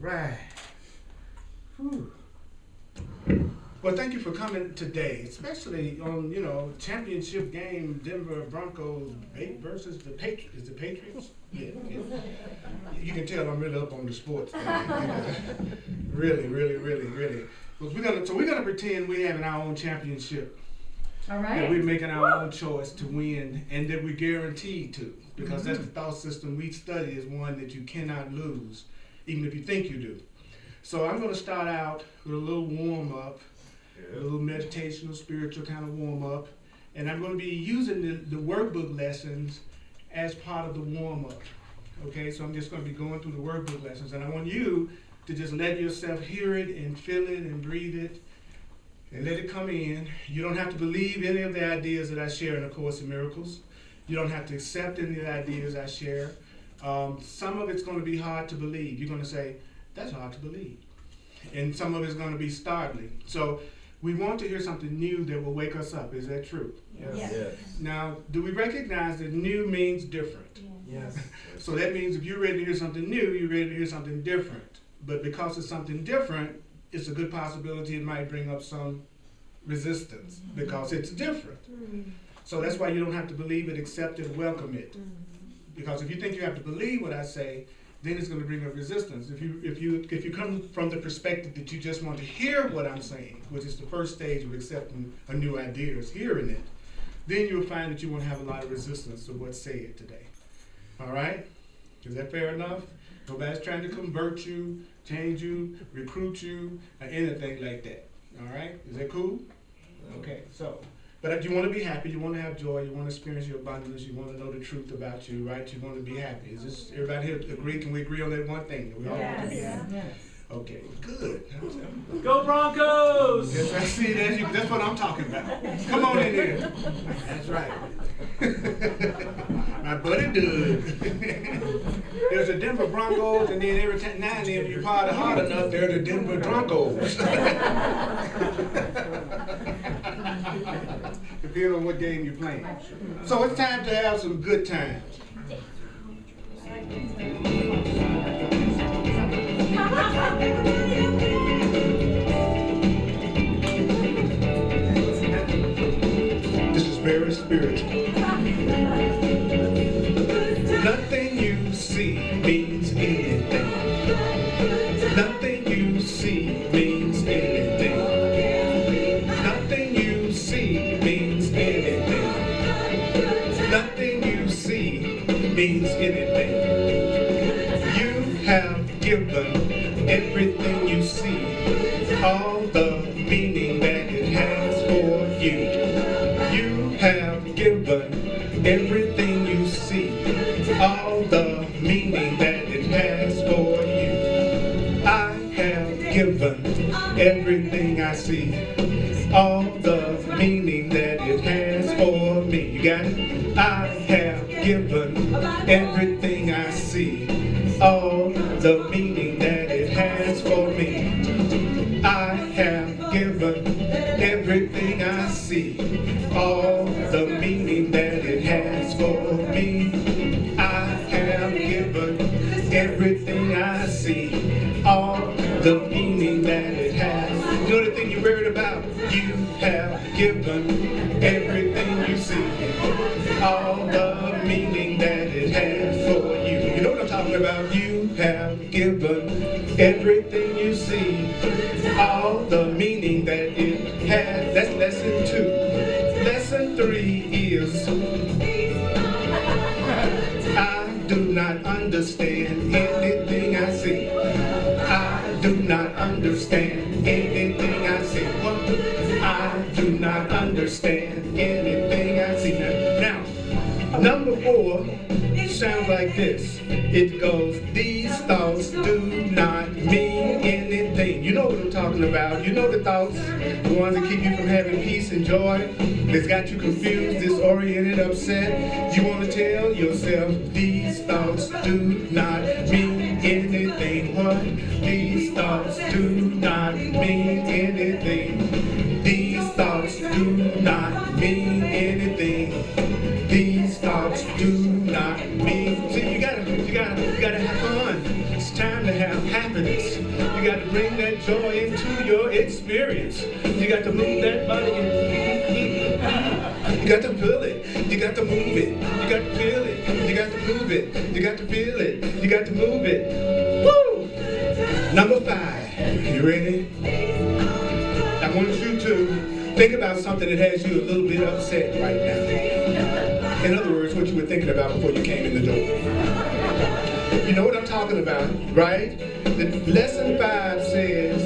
right. Whew. Well, thank you for coming today, especially on, championship game, Denver Broncos versus the Patriots. Is the Patriots? Yeah. You can tell I'm really up on the sports thing. Really. So we're gonna pretend we're having our own championship. All right. That we're making our own choice to win, and that we're guaranteed to, because that's the thought system we study is one that you cannot lose, even if you think you do. So I'm going to start out with a little warm up, a little meditational, spiritual kind of warm up, and I'm going to be using the workbook lessons as part of the warm up. Okay, so I'm just going to be going through the workbook lessons, and I want you to just let yourself hear it and feel it and breathe it. And let it come in. You don't have to believe any of the ideas that I share in A Course in Miracles. You don't have to accept any of the ideas I share. Some of it's going to be hard to believe. You're going to say, that's hard to believe. And some of it's going to be startling. So we want to hear something new that will wake us up. Is that true? Yes. Now, do we recognize that new means different? Yes. So that means if you're ready to hear something new, you're ready to hear something different. But because it's something different, it's a good possibility it might bring up some resistance because it's different. So that's why you don't have to believe it, accept it, welcome it. Because if you think you have to believe what I say, then it's going to bring up resistance. If you come from the perspective that you just want to hear what I'm saying, which is the first stage of accepting a new idea, is hearing it, then you'll find that you won't have a lot of resistance to what's said today. All right? Is that fair enough? Nobody's trying to convert you, change you, recruit you, or anything like that. All right? Is that cool? Okay, so, but you want to be happy, you want to have joy, you want to experience your abundance, you want to know the truth about you, right? You want to be happy. Is this, everybody here agree? Can we agree on that one thing? That we all want to be happy? Yes. Okay, good. Go Broncos! Yes, I see that. That's what I'm talking about. Come on in here. That's right. My buddy Doug. There's the Denver Broncos, and then every now and then, if you party hard enough, they're the Denver Broncos. Depending on what game you're playing. So it's time to have some good times. This is very spiritual. Nothing you see means anything. Nothing you see means anything. Nothing you see means anything. Nothing you see means anything. You have given everything you see all the meaning that it has for you. You have given everything you see all the meaning that it has for you. I have given everything I see all the meaning that it has for me. You got it? I have given everything I see all the meaning that it has for me. I have given everything I see all the meaning that it has for me. I have given everything I see all the meaning that it has. You know the thing you're worried about? You have given everything you see all the meaning that it has for you. You know what I'm talking about? You have given everything you see all the meaning that it has. That's lesson 2. Lesson 3 is I do not understand anything I see. I do not understand anything I see. I do not understand anything I see. Now, number 4 sounds like this. It goes, these thoughts do not mean anything. You know what I'm talking about. You know the thoughts, the ones that keep you from having peace and joy. It's got you confused, disoriented, upset. You want to tell yourself, these thoughts do not mean anything. What? These thoughts do not mean anything. These thoughts do not mean anything. These thoughts do not mean. See, you gotta have fun. It's time to have happy happiness. You got to bring that joy into your experience. You got to move that body. You got to feel it. You got to move it. You got to feel it. You got to move it. You got to feel it. You got to move it. Woo! Number 5. You ready? I want you to think about something that has you a little bit upset right now. In other words, what you were thinking about before you came in the door. You know what I'm talking about, right? The lesson 5 says,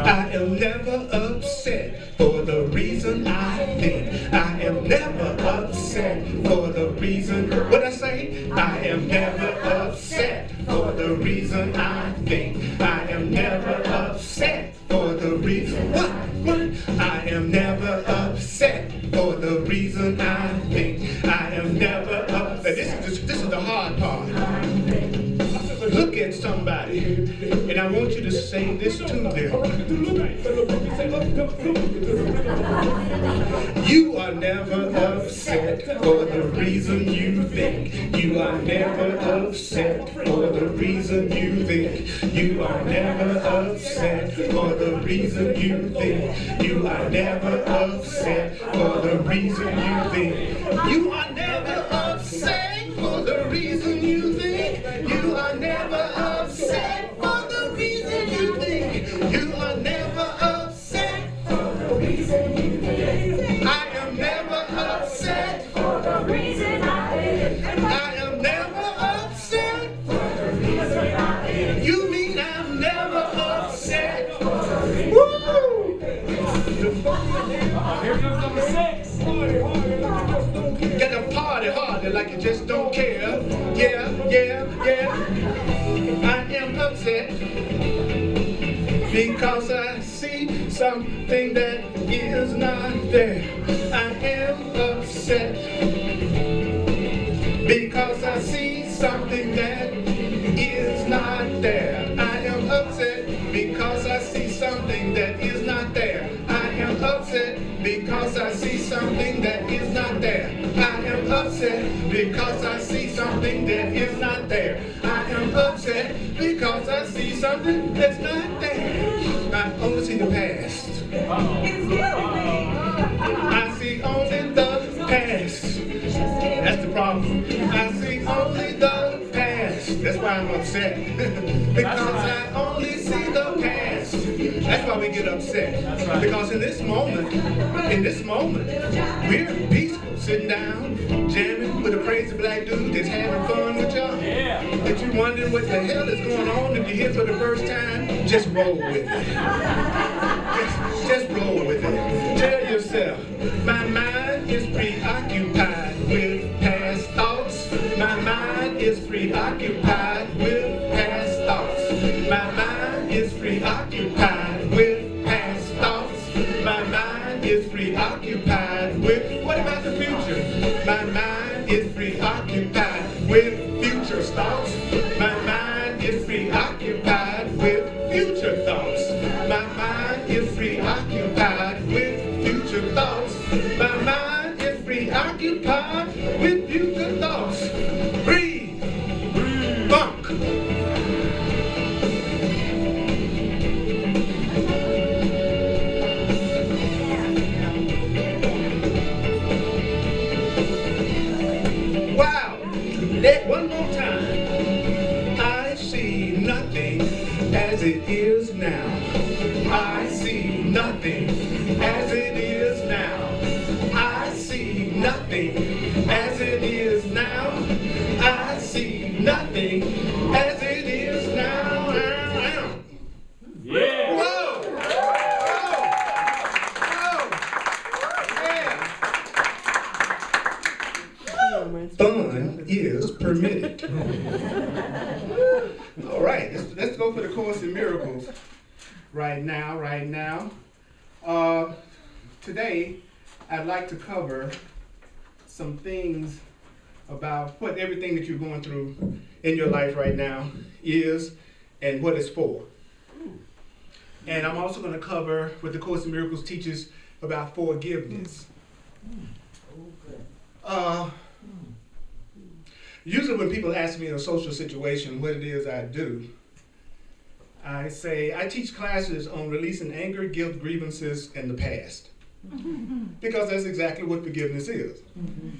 I am never upset for the reason I think. I am never upset for the reason, what I say? I am never upset for the reason I think. I am never upset for the reason, what? I am never upset for the reason I think. I am never upset. This is the hard part. Look at somebody, and I want you to say this to them. You are never upset for the reason you think. You are never upset for the reason you think. You are never upset for the reason you think. You are never upset for the reason you think. You are never upset for the reason you think. You are never upset for the reason you think. You are never upset for the reason you think. I am never upset for the reason I think. I am never upset for the reason I think. You mean I'm never upset for the reason. Woo! Here comes number 6. Get to party harder like you just don't care. Yeah. I am upset because I see something that is not there. I am upset because I see something that is not there. I am upset because I see something that is not there. I am upset because I see something that is not there. I am upset because I see something that is not there. I am upset because I see something that's not there. I only see the past. I see only the past. That's the problem. I see only the past. That's why I'm upset. Because I only see the past. That's why we get upset. Because in this moment, we're peaceful, sitting down, jamming with a crazy black dude that's having fun with y'all. If you're wondering what the hell is going on, if you're here for the first time, just roll with it. Just roll with it. Tell yourself, my mind is preoccupied with past thoughts. My mind is preoccupied with past thoughts. My mind is preoccupied with past thoughts. My mind is preoccupied with, what about the future? My mind is preoccupied with future thoughts. My mind is preoccupied with future thoughts. My mind is preoccupied with future thoughts. My mind is preoccupied with future thoughts. Breathe. Bunk. Wow. One more time. I see nothing as it is now. I see nothing as it is now. I see nothing as it is now. I see nothing as it is now. Yeah. Whoa! Yeah. Fun is permitted. All right, let's go for the Course in Miracles right now. Today, I'd like to cover some things about what everything that you're going through in your life right now is and what it's for. And I'm also going to cover what the Course in Miracles teaches about forgiveness. Usually when people ask me in a social situation what it is I do, I say I teach classes on releasing anger, guilt, grievances, and the past. Because that's exactly what forgiveness is.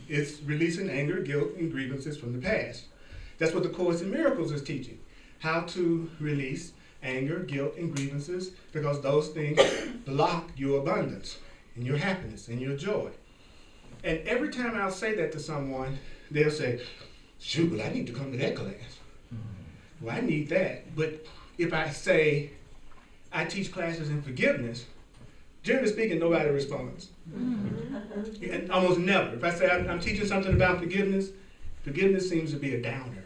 It's releasing anger, guilt, and grievances from the past. That's what the Course in Miracles is teaching. How to release anger, guilt, and grievances, because those things block your abundance and your happiness and your joy. And every time I'll say that to someone, they'll say, shoot, well, I need to come to that class. Well, I need that. But if I say I teach classes in forgiveness, generally speaking, nobody responds. And almost never. If I say I'm teaching something about forgiveness, forgiveness seems to be a downer.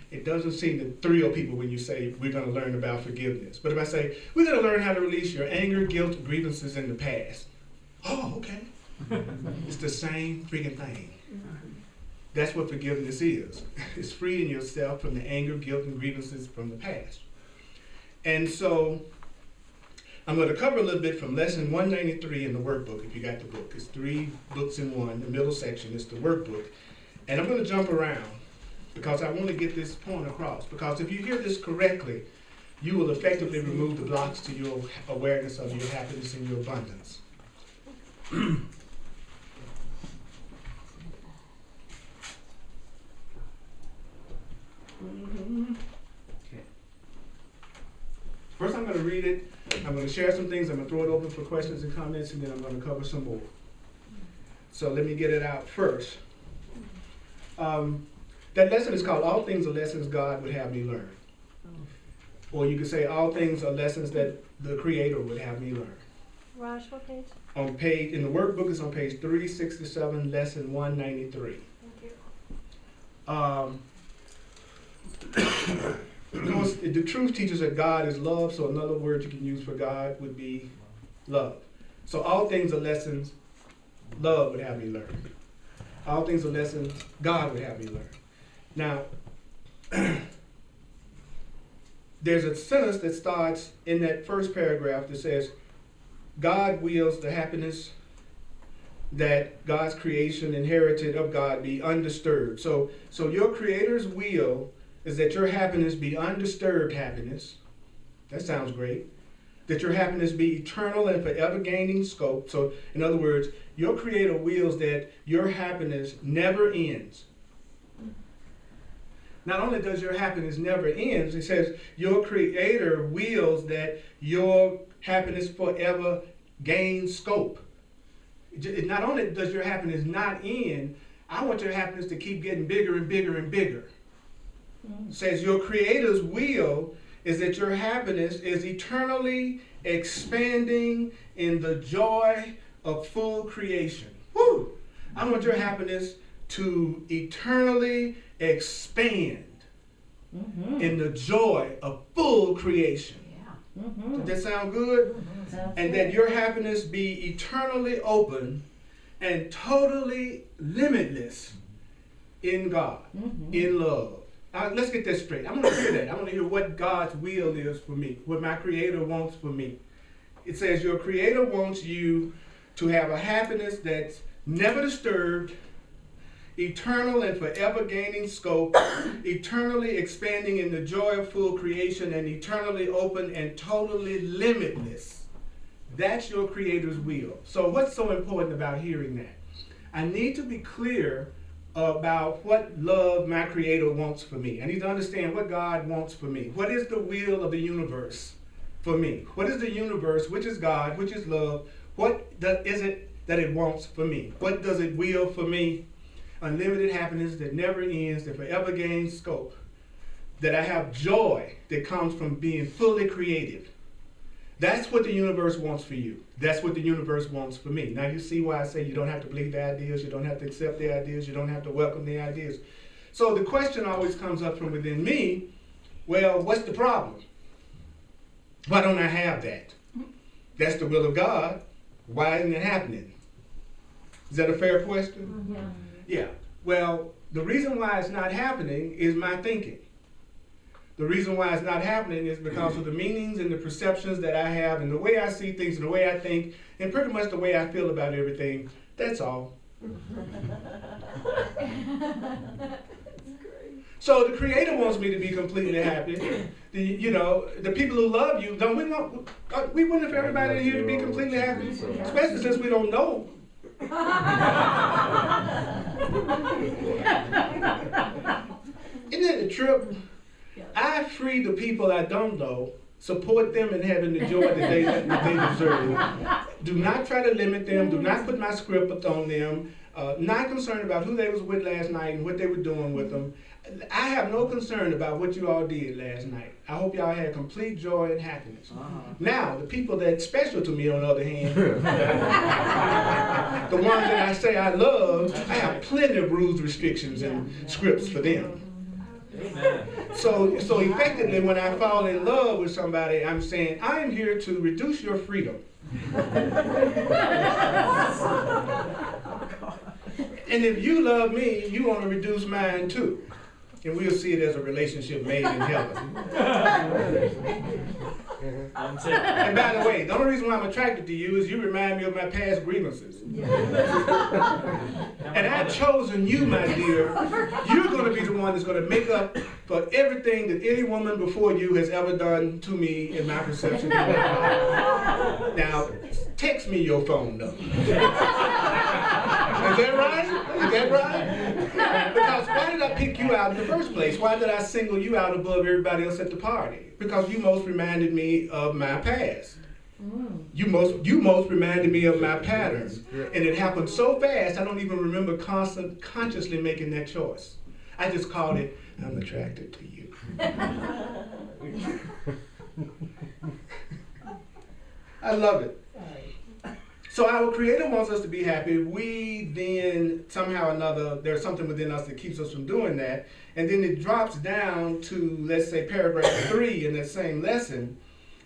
It doesn't seem to thrill people when you say we're going to learn about forgiveness. But if I say we're going to learn how to release your anger, guilt, grievances in the past. Oh, okay. It's the same freaking thing. That's what forgiveness is. It's freeing yourself from the anger, guilt, and grievances from the past. And so I'm going to cover a little bit from lesson 193 in the workbook, if you got the book. It's 3 books in one. The middle section is the workbook. And I'm going to jump around because I want to get this point across. Because if you hear this correctly, you will effectively remove the blocks to your awareness of your happiness and your abundance. Okay. First I'm going to read it. I'm going to share some things. I'm going to throw it open for questions and comments, and then I'm going to cover some more. So let me get it out first. That lesson is called All Things Are Lessons God Would Have Me Learn. Or you could say All Things Are Lessons That the Creator Would Have Me Learn. Raj, what In page? the workbook, it's on page 367, lesson 193. Thank you. Because the truth teaches that God is love, so another word you can use for God would be love. So all things are lessons love would have me learn. All things are lessons God would have me learn. Now, there's a sentence that starts in that first paragraph that says, God wills the happiness that God's creation inherited of God be undisturbed. So your Creator's will is that your happiness be undisturbed happiness. That sounds great. That your happiness be eternal and forever gaining scope. So in other words, your Creator wills that your happiness never ends. Not only does your happiness never end, it says your Creator wills that your happiness forever gains scope. Not only does your happiness not end, I want your happiness to keep getting bigger and bigger and bigger. It says your Creator's will is that your happiness is eternally expanding in the joy of full creation. Woo! I want your happiness to eternally expand in the joy of full creation. Does that sound good? And that your happiness be eternally open and totally limitless in God, in love. Let's get that straight. I want to hear that. I want to hear what God's will is for me, what my Creator wants for me. It says your Creator wants you to have a happiness that's never disturbed, eternal and forever gaining scope, eternally expanding in the joy of full creation, and eternally open and totally limitless. That's your Creator's will. So what's so important about hearing that? I need to be clear about what love my Creator wants for me. I need to understand what God wants for me. What is the will of the universe for me? What is the universe, which is God, which is love? What is it that it wants for me? What does it will for me? Unlimited happiness that never ends, that forever gains scope. That I have joy that comes from being fully creative. That's what the universe wants for you. That's what the universe wants for me. Now you see why I say you don't have to believe the ideas, you don't have to accept the ideas, you don't have to welcome the ideas. So the question always comes up from within me, well, what's the problem? Why don't I have that? That's the will of God. Why isn't it happening? Is that a fair question? Yeah. Well, the reason why it's not happening is my thinking. The reason why it's not happening is because of the meanings and the perceptions that I have and the way I see things and the way I think and pretty much the way I feel about everything. That's all. So the Creator wants me to be completely happy. The people who love you, don't we want? We want if everybody in here to be completely happy, especially since we don't know. Isn't that the trip? I free the people I don't know, support them in having the joy that they deserve. Do not try to limit them. Do not put my script on them. Not concerned about who they was with last night and what they were doing with them. I have no concern about what you all did last night. I hope y'all had complete joy and happiness. Now, the people that's special to me, on the other hand, the ones that I say I love, I have plenty of rules, restrictions, and scripts for them. Amen. So effectively, when I fall in love with somebody, I'm saying, I am here to reduce your freedom. And if you love me, you want to reduce mine too. And we'll see it as a relationship made in heaven. And by the way, the only reason why I'm attracted to you is you remind me of my past grievances. And I've chosen you, my dear. You're going to be the one that's going to make up for everything that any woman before you has ever done to me in my perception. Now, text me your phone number. Is that right? Is that right? Because why did I pick you out in the first place? Why did I single you out above everybody else at the party? Because you most reminded me of my past. You most reminded me of my patterns. And it happened so fast, I don't even remember consciously making that choice. I just called it, I'm attracted to you. I love it. So our Creator wants us to be happy. We then, somehow or another, there's something within us that keeps us from doing that. And then it drops down to, let's say, paragraph 3 in that same lesson.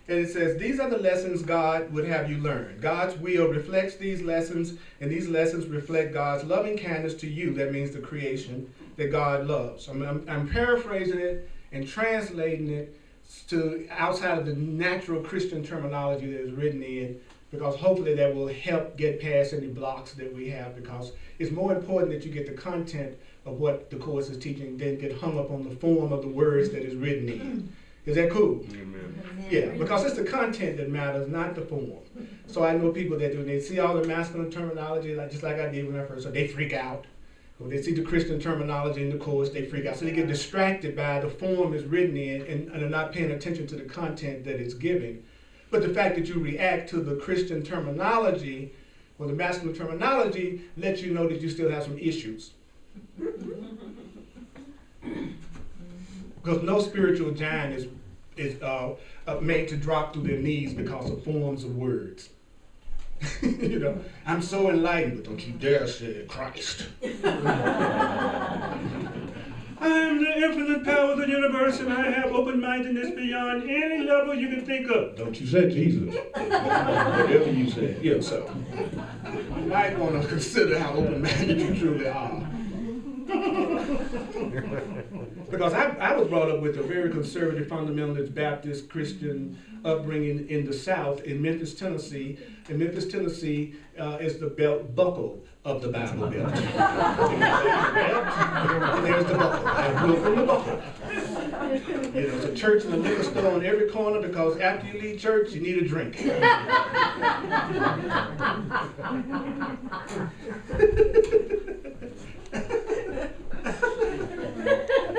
And it says, these are the lessons God would have you learn. God's will reflects these lessons, and these lessons reflect God's loving kindness to you. That means the creation that God loves. I'm paraphrasing it and translating it to outside of the natural Christian terminology that is written in, because hopefully that will help get past any blocks that we have, because it's more important that you get the content of what the course is teaching than get hung up on the form of the words that is written in. Is that cool? Amen. Yeah, because it's the content that matters, not the form. So I know people that do, they see all the masculine terminology, just like I did when I first started, they freak out. When they see the Christian terminology in the course, they freak out. So they get distracted by the form it's written in and are not paying attention to the content that it's giving. But the fact that you react to the Christian terminology or the masculine terminology lets you know that you still have some issues. Because no spiritual giant is made to drop through their knees because of forms of words. You know, I'm so enlightened, but don't you dare say Christ. I am the infinite power of the universe, and I have open-mindedness beyond any level you can think of. Don't you say Jesus. Whatever you say. Yeah, so you might want to consider how open-minded you truly are. Because I was brought up with a very conservative, fundamentalist, Baptist, Christian upbringing in the South, in Memphis, Tennessee. And Memphis, Tennessee is the belt buckle of the Bible Belt. And there's the buckle. I grew up in the buckle. You know, there's a church and a liquor store on every corner, because after you leave church, you need a drink.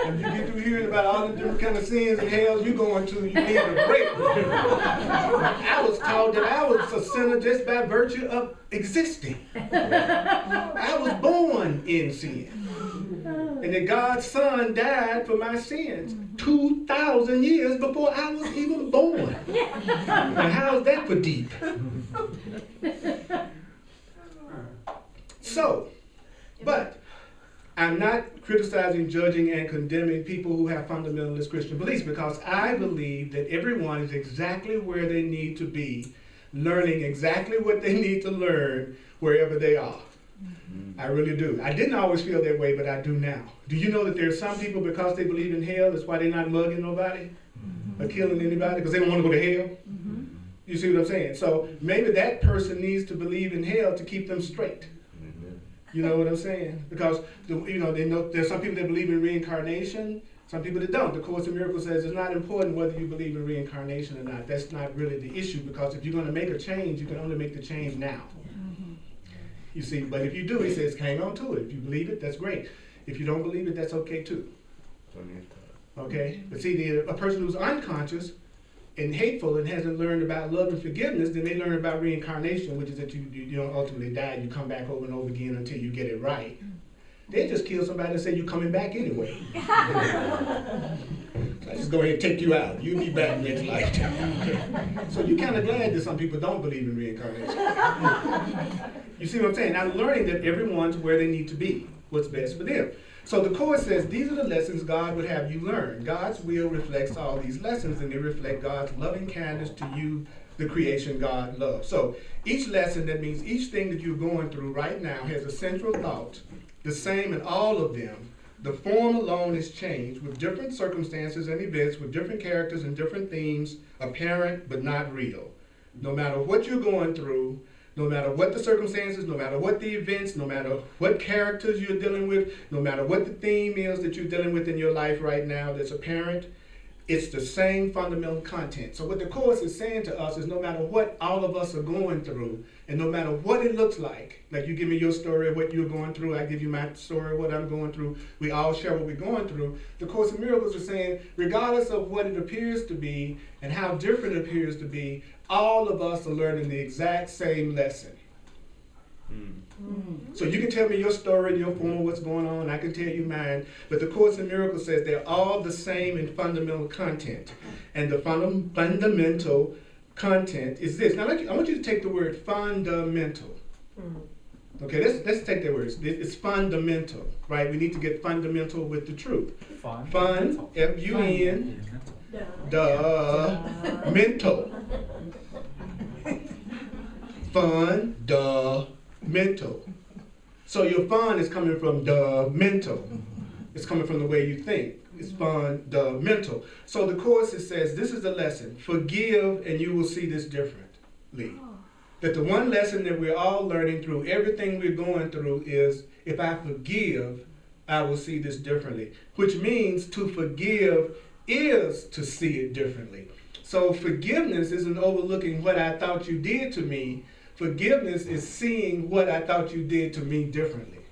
If you get through hearing about all the different kind of sins and hells you're going to, you need a break. I was taught that I was a sinner just by virtue of existing. I was born in sin. And that God's Son died for my sins 2,000 years before I was even born. Now how's that for deep? So, but I'm not criticizing, judging, and condemning people who have fundamentalist Christian beliefs, because I believe that everyone is exactly where they need to be, learning exactly what they need to learn wherever they are. I really do. I didn't always feel that way, but I do now. Do you know that there are some people, because they believe in hell, that's why they're not mugging nobody or killing anybody, because they don't want to go to hell? You see what I'm saying? So maybe that person needs to believe in hell to keep them straight. You know what I'm saying? Because there's some people that believe in reincarnation, some people that don't. The Course in Miracles says it's not important whether you believe in reincarnation or not. That's not really the issue, because if you're going to make a change, you can only make the change now. You see, but if you do, he says, hang on to it. If you believe it, that's great. If you don't believe it, that's okay too. Okay? But see, a person who's unconscious and hateful and hasn't learned about love and forgiveness, then they learn about reincarnation, which is that you don't ultimately die, you come back over and over again until you get it right. They just kill somebody and say you're coming back anyway. I just go ahead and take you out. You'll be back next lifetime. So you're kind of glad that some people don't believe in reincarnation. You see what I'm saying? I'm learning that everyone's where they need to be, what's best for them. So the Course says these are the lessons God would have you learn. God's will reflects all these lessons, and they reflect God's loving kindness to you, the creation God loves. So each lesson, that means each thing that you're going through right now, has a central thought, the same in all of them. The form alone is changed with different circumstances and events, with different characters and different themes, apparent but not real. No matter what you're going through, no matter what the circumstances, no matter what the events, no matter what characters you're dealing with, no matter what the theme is that you're dealing with in your life right now that's apparent, it's the same fundamental content. So what the Course is saying to us is no matter what all of us are going through, and no matter what it looks like you give me your story of what you're going through, I give you my story of what I'm going through, we all share what we're going through, the Course in Miracles is saying, regardless of what it appears to be and how different it appears to be, all of us are learning the exact same lesson. So you can tell me your story in your form of what's going on, I can tell you mine, but the Course in Miracles says they're all the same in fundamental content. And the fundamental content is this. Now I want you to take the word fundamental. Okay, let's take that word. It's fundamental, right? We need to get fundamental with the truth. Fun, F-U-N, mental. Fundamental. So your fun is coming from the mental. It's coming from the way you think. It's fundamental. So the Course says, this is the lesson. Forgive and you will see this differently. That the one lesson that we're all learning through everything we're going through is, if I forgive, I will see this differently. Which means to forgive is to see it differently. So forgiveness isn't overlooking what I thought you did to me. Forgiveness is seeing what I thought you did to me differently.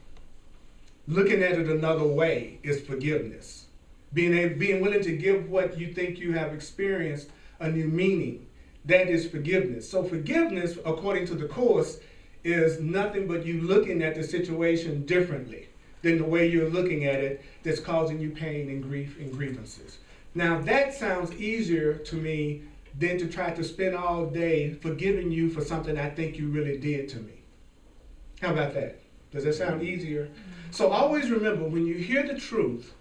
Looking at it another way is forgiveness. Being willing to give what you think you have experienced a new meaning. That is forgiveness. So forgiveness, according to the Course, is nothing but you looking at the situation differently than the way you're looking at it that's causing you pain and grief and grievances. Now that sounds easier to me than to try to spend all day forgiving you for something I think you really did to me. How about that? Does that sound easier? So always remember, when you hear the truth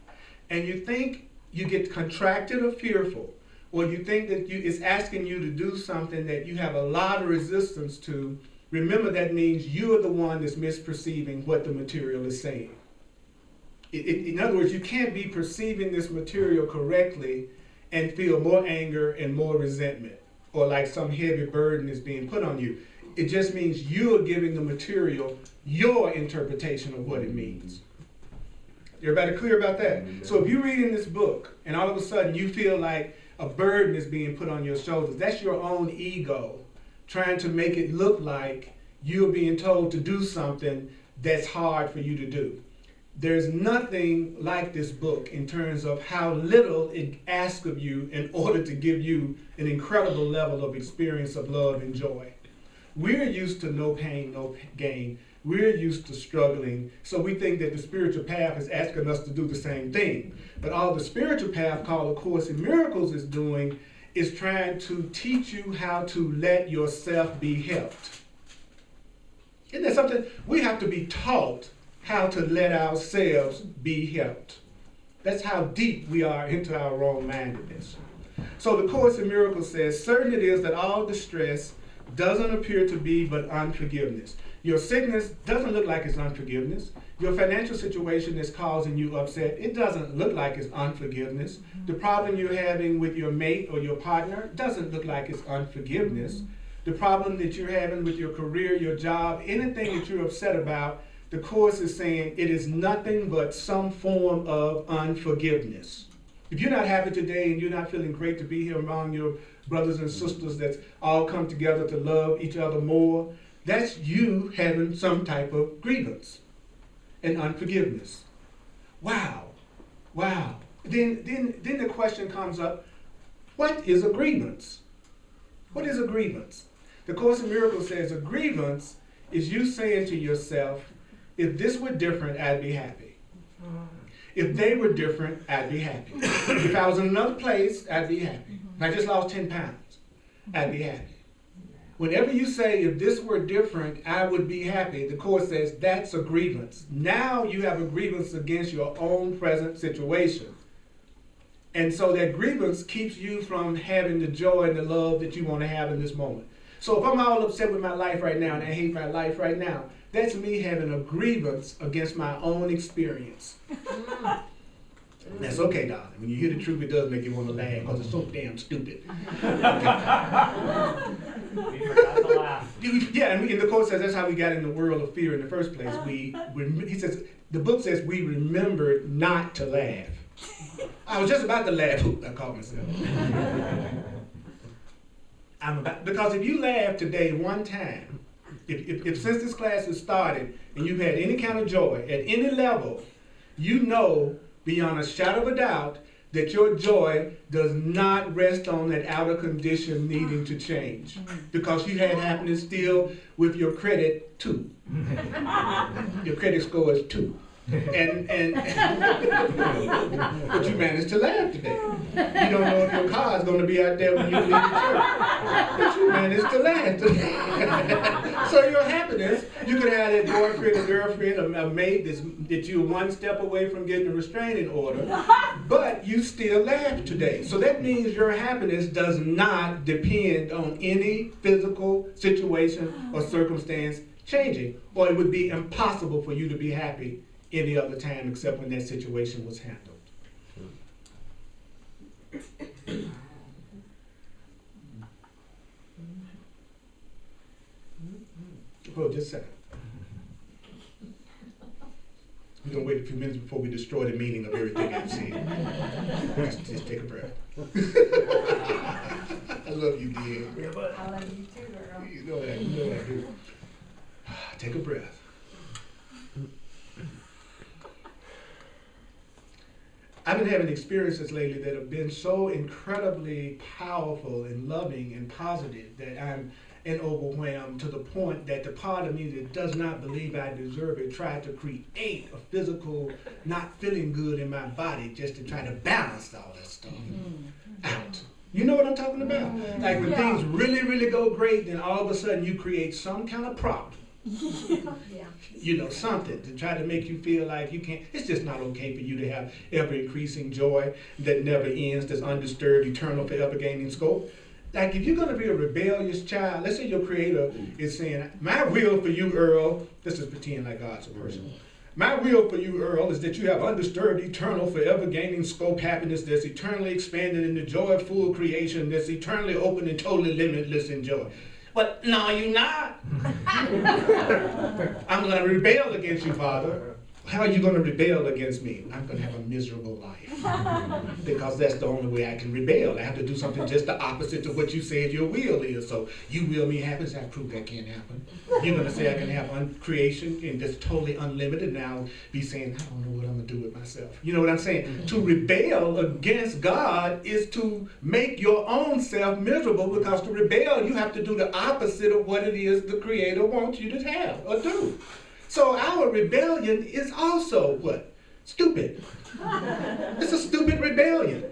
and you think you get contracted or fearful, or you think that it's asking you to do something that you have a lot of resistance to, remember that means you're the one that's misperceiving what the material is saying. In other words, you can't be perceiving this material correctly and feel more anger and more resentment, or like some heavy burden is being put on you. It just means you're giving the material your interpretation of what it means. Everybody clear about that? So if you're reading this book and all of a sudden you feel like a burden is being put on your shoulders, that's your own ego trying to make it look like you're being told to do something that's hard for you to do. There's nothing like this book in terms of how little it asks of you in order to give you an incredible level of experience of love and joy. We're used to no pain, no gain. We're used to struggling, so we think that the spiritual path is asking us to do the same thing. But all the spiritual path, called A Course in Miracles, is doing is trying to teach you how to let yourself be helped. Isn't that something? We have to be taught how to let ourselves be helped. That's how deep we are into our wrong-mindedness. So the Course in Miracles says, certain it is that all distress doesn't appear to be but unforgiveness. Your sickness doesn't look like it's unforgiveness. Your financial situation is causing you upset. It doesn't look like it's unforgiveness. The problem you're having with your mate or your partner doesn't look like it's unforgiveness. The problem that you're having with your career, your job, anything that you're upset about the Course is saying it is nothing but some form of unforgiveness. If you're not happy today and you're not feeling great to be here among your brothers and sisters that's all come together to love each other more, that's you having some type of grievance and unforgiveness. Wow. Then the question comes up, what is a grievance? What is a grievance? The Course in Miracles says a grievance is you saying to yourself, if this were different, I'd be happy. If they were different, I'd be happy. If I was in another place, I'd be happy. If I just lost 10 pounds, I'd be happy. Whenever you say, if this were different, I would be happy, the Course says that's a grievance. Now you have a grievance against your own present situation. And so that grievance keeps you from having the joy and the love that you want to have in this moment. So if I'm all upset with my life right now and I hate my life right now, that's me having a grievance against my own experience. That's okay, darling. When you hear the truth, it does make you want to laugh because it's so damn stupid. We forgot to laugh. Yeah, and the Course says that's how we got in the world of fear in the first place. He says, the book says we remembered not to laugh. I was just about to laugh. I caught myself. Because if you laugh today one time, if since this class has started and you've had any kind of joy at any level, you know beyond a shadow of a doubt that your joy does not rest on that outer condition needing to change. Because you had happiness still with your credit 2. Your credit score is 2. But you managed to laugh today. You don't know if your car is going to be out there when you leave the church. But you managed to laugh today. So your happiness, you could have that boyfriend or girlfriend, a mate that you're one step away from getting a restraining order, but you still laugh today. So that means your happiness does not depend on any physical situation or circumstance changing, or it would be impossible for you to be happy any other time except when that situation was handled. Hold just a second. We're going to wait a few minutes before we destroy the meaning of everything I've said. Just take a breath. I love you, dear. I love you too, girl. You know that. You know I do. Take a breath. I've been having experiences lately that have been so incredibly powerful and loving and positive that I'm overwhelmed to the point that the part of me that does not believe I deserve it tried to create a physical not feeling good in my body just to try to balance all that stuff out. You know what I'm talking about? Like when things really, really go great, then all of a sudden you create some kind of problem. You know, something to try to make you feel like you can't. It's just not okay for you to have ever increasing joy that never ends, that's undisturbed, eternal, forever gaining scope. Like if you're going to be a rebellious child, let's say your creator is saying, my will for you, Earl, let's just pretend like God's a person. My will for you, Earl, is that you have undisturbed, eternal, forever gaining scope happiness that's eternally expanded into joyful creation that's eternally open and totally limitless in joy. But no, you're not. I'm going to rebel against you, Father. How are you going to rebel against me? I'm going to have a miserable life. Because that's the only way I can rebel. I have to do something just the opposite to what you said your will is. So you will me happiness. I prove that can't happen. You're going to say I can have creation and that's totally unlimited. And I'll be saying, I don't know what I'm going to do with myself. You know what I'm saying? To rebel against God is to make your own self miserable, because to rebel, you have to do the opposite of what it is the Creator wants you to have or do. So our rebellion is also what? Stupid. It's a stupid rebellion.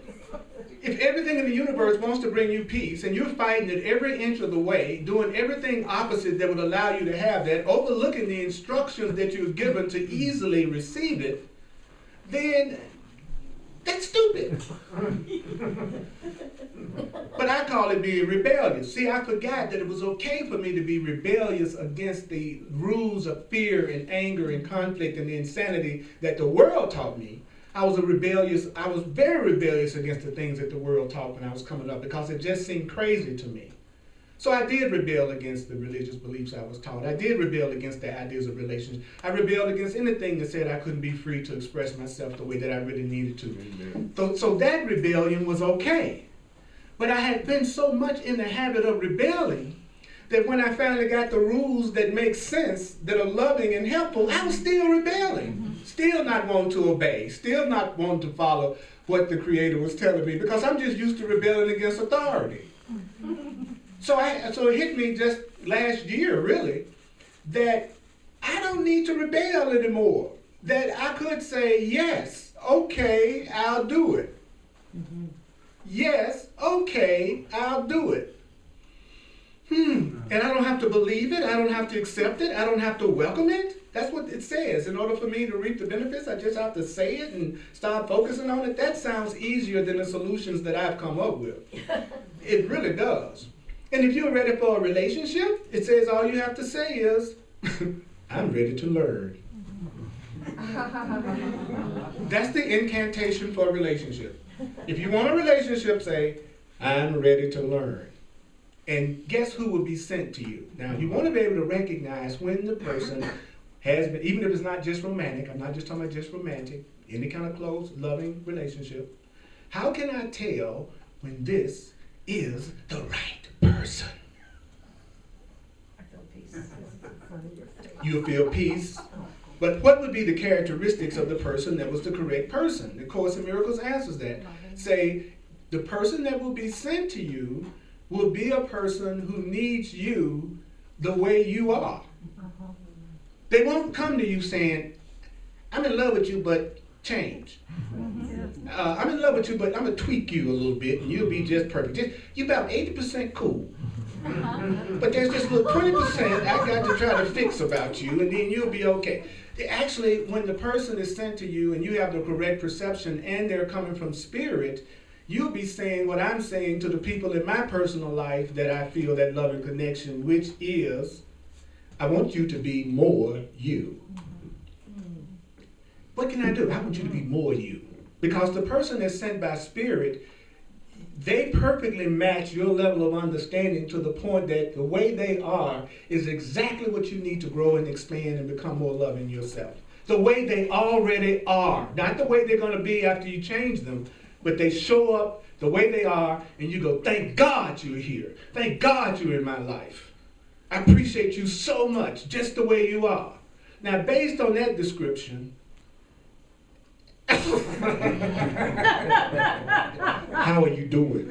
If everything in the universe wants to bring you peace and you're fighting it every inch of the way, doing everything opposite that would allow you to have that, overlooking the instructions that you're given to easily receive it, then that's stupid. But I call it being rebellious. See, I forgot that it was okay for me to be rebellious against the rules of fear and anger and conflict and the insanity that the world taught me. I was very rebellious against the things that the world taught when I was coming up, because it just seemed crazy to me. So I did rebel against the religious beliefs I was taught. I did rebel against the ideas of relationships. I rebelled against anything that said I couldn't be free to express myself the way that I really needed to. So that rebellion was okay. But I had been so much in the habit of rebelling that when I finally got the rules that make sense, that are loving and helpful, I was still rebelling. Still not wanting to obey. Still not wanting to follow what the Creator was telling me, because I'm just used to rebelling against authority. So it hit me just last year, really, that I don't need to rebel anymore. That I could say, yes, okay, I'll do it. Yes, okay, I'll do it. And I don't have to believe it. I don't have to accept it. I don't have to welcome it. That's what it says. In order for me to reap the benefits, I just have to say it and start focusing on it. That sounds easier than the solutions that I've come up with. It really does. And if you're ready for a relationship, it says all you have to say is, I'm ready to learn. That's the incantation for a relationship. If you want a relationship, say, I'm ready to learn. And guess who will be sent to you? Now, you want to be able to recognize when the person has been, even if it's not just romantic, I'm not just talking about just romantic, any kind of close, loving relationship. How can I tell when this is the right person? I feel peace. You'll feel peace. But what would be the characteristics of the person that was the correct person? The Course in Miracles answers that. Say, the person that will be sent to you will be a person who needs you the way you are. They won't come to you saying, I'm in love with you, but change. I'm in love with you, but I'm going to tweak you a little bit, and you'll be just perfect. You're about 80% cool. But there's this little 20% I got to try to fix about you, and then you'll be okay. Actually, when the person is sent to you and you have the correct perception and they're coming from spirit, you'll be saying what I'm saying to the people in my personal life that I feel that loving connection, which is, I want you to be more you. What can I do? I want you to be more you. Because the person that's sent by spirit, they perfectly match your level of understanding to the point that the way they are is exactly what you need to grow and expand and become more loving yourself. The way they already are. Not the way they're going to be after you change them, but they show up the way they are and you go, thank God you're here. Thank God you're in my life. I appreciate you so much, just the way you are. Now, based on that description, how are you doing?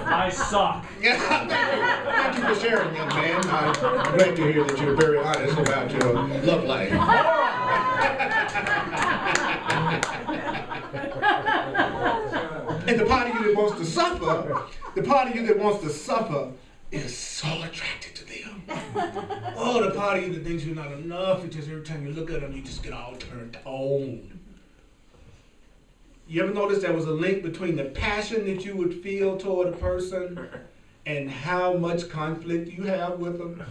I suck. Thank you for sharing, young man. I'm glad to hear that you're very honest about your love life. And the part of you that wants to suffer, is so attracted to them. Oh, the part of you that thinks you're not enough, it's just every time you look at them, you just get all turned on. You ever notice there was a link between the passion that you would feel toward a person and how much conflict you have with them?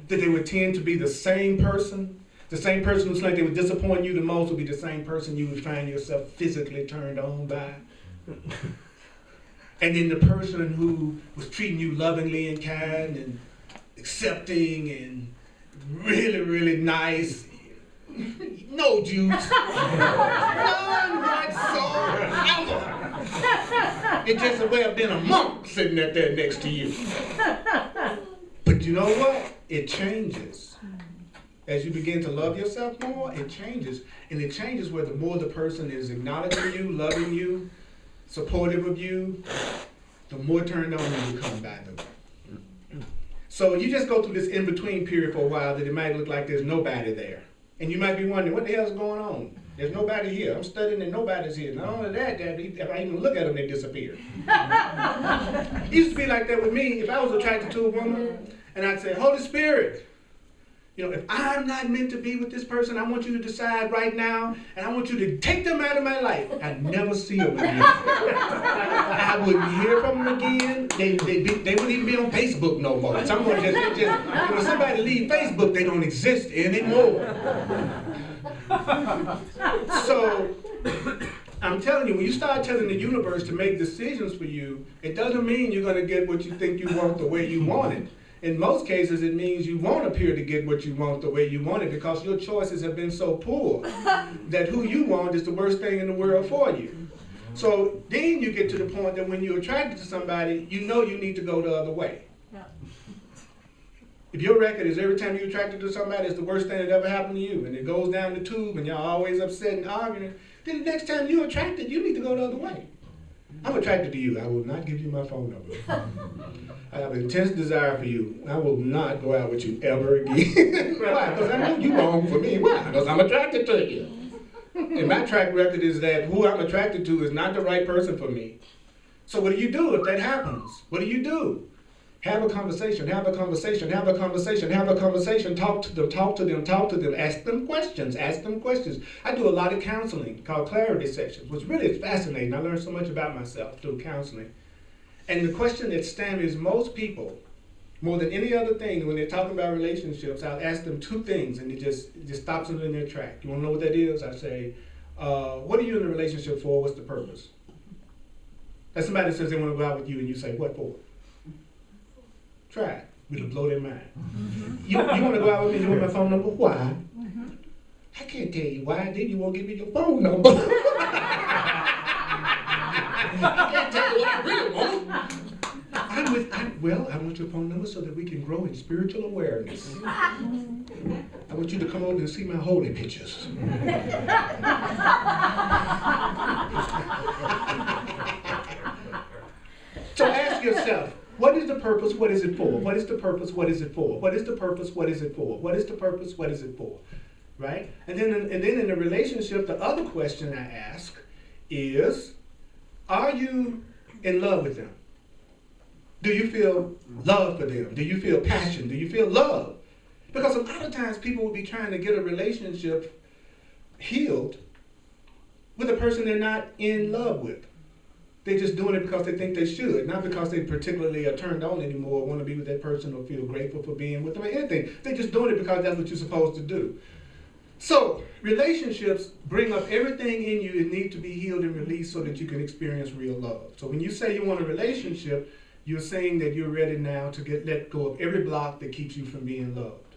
That they would tend to be the same person? The same person who's like they would disappoint you the most would be the same person you would find yourself physically turned on by. And then the person who was treating you lovingly and kind and accepting and really, really nice, no juice, none whatsoever. It just may have been a monk sitting up there next to you. But you know what? It changes. As you begin to love yourself more, it changes. And it changes where the more the person is acknowledging you, loving you, supportive of you, the more turned on you become by them. So you just go through this in-between period for a while that it might look like there's nobody there. And you might be wondering, what the hell is going on? There's nobody here. I'm studying and nobody's here. Not only that, if I even look at them, they disappear. It used to be like that with me. If I was attracted to a woman, and I'd say, Holy Spirit, you know, if I'm not meant to be with this person, I want you to decide right now, and I want you to take them out of my life. I'd never see them again. I wouldn't hear from them again. They wouldn't even be on Facebook no more. Someone just when somebody leave Facebook, they don't exist anymore. So, I'm telling you, when you start telling the universe to make decisions for you, it doesn't mean you're going to get what you think you want the way you want it. In most cases, it means you won't appear to get what you want the way you want it because your choices have been so poor that who you want is the worst thing in the world for you. So then you get to the point that when you're attracted to somebody, you know you need to go the other way. Yeah. If your record is every time you're attracted to somebody, it's the worst thing that ever happened to you, and it goes down the tube and y'all always upset and arguing, then the next time you're attracted, you need to go the other way. I'm attracted to you. I will not give you my phone number. I have an intense desire for you. I will not go out with you ever again. Why? Because I know you're wrong for me. Why? Because I'm attracted to you. And my track record is that who I'm attracted to is not the right person for me. So what do you do if that happens? What do you do? Have a conversation, have a conversation, have a conversation, have a conversation, talk to them, talk to them, talk to them, ask them questions, ask them questions. I do a lot of counseling called clarity sessions, which really is fascinating. I learned so much about myself through counseling. And the question that stymies most people, more than any other thing, when they're talking about relationships, I'll ask them two things and it just stops them in their track. You wanna know what that is? I say, what are you in a relationship for? What's the purpose? That's somebody that says they wanna go out with you and you say, what for? Try it. It'll blow their mind. You want to go out with me? You want my phone number? Why? I can't tell you why. Then you won't give me your phone number. I can't tell you what I really want. I want your phone number so that we can grow in spiritual awareness. I want you to come over and see my holy pictures. So ask yourself, what is the purpose? What is it for? What is the purpose? What is it for? What is the purpose? What is it for? What is the purpose? What is it for? Right? And then in the relationship, the other question I ask is, are you in love with them? Do you feel love for them? Do you feel passion? Do you feel love? Because a lot of times people will be trying to get a relationship healed with a person they're not in love with. They're just doing it because they think they should, not because they particularly are turned on anymore or want to be with that person or feel grateful for being with them or anything. They're just doing it because that's what you're supposed to do. So, relationships bring up everything in you that needs to be healed and released so that you can experience real love. So when you say you want a relationship, you're saying that you're ready now to let go of every block that keeps you from being loved.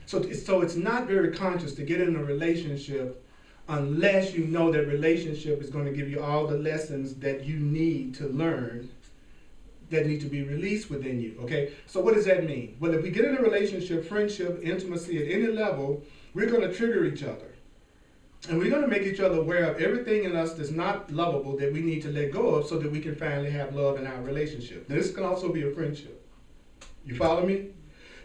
So it's not very conscious to get in a relationship unless you know that relationship is going to give you all the lessons that you need to learn that need to be released within you, okay? So what does that mean? Well, if we get in a relationship, friendship, intimacy at any level, we're going to trigger each other. And we're going to make each other aware of everything in us that's not lovable that we need to let go of so that we can finally have love in our relationship. Now, this can also be a friendship. You follow me?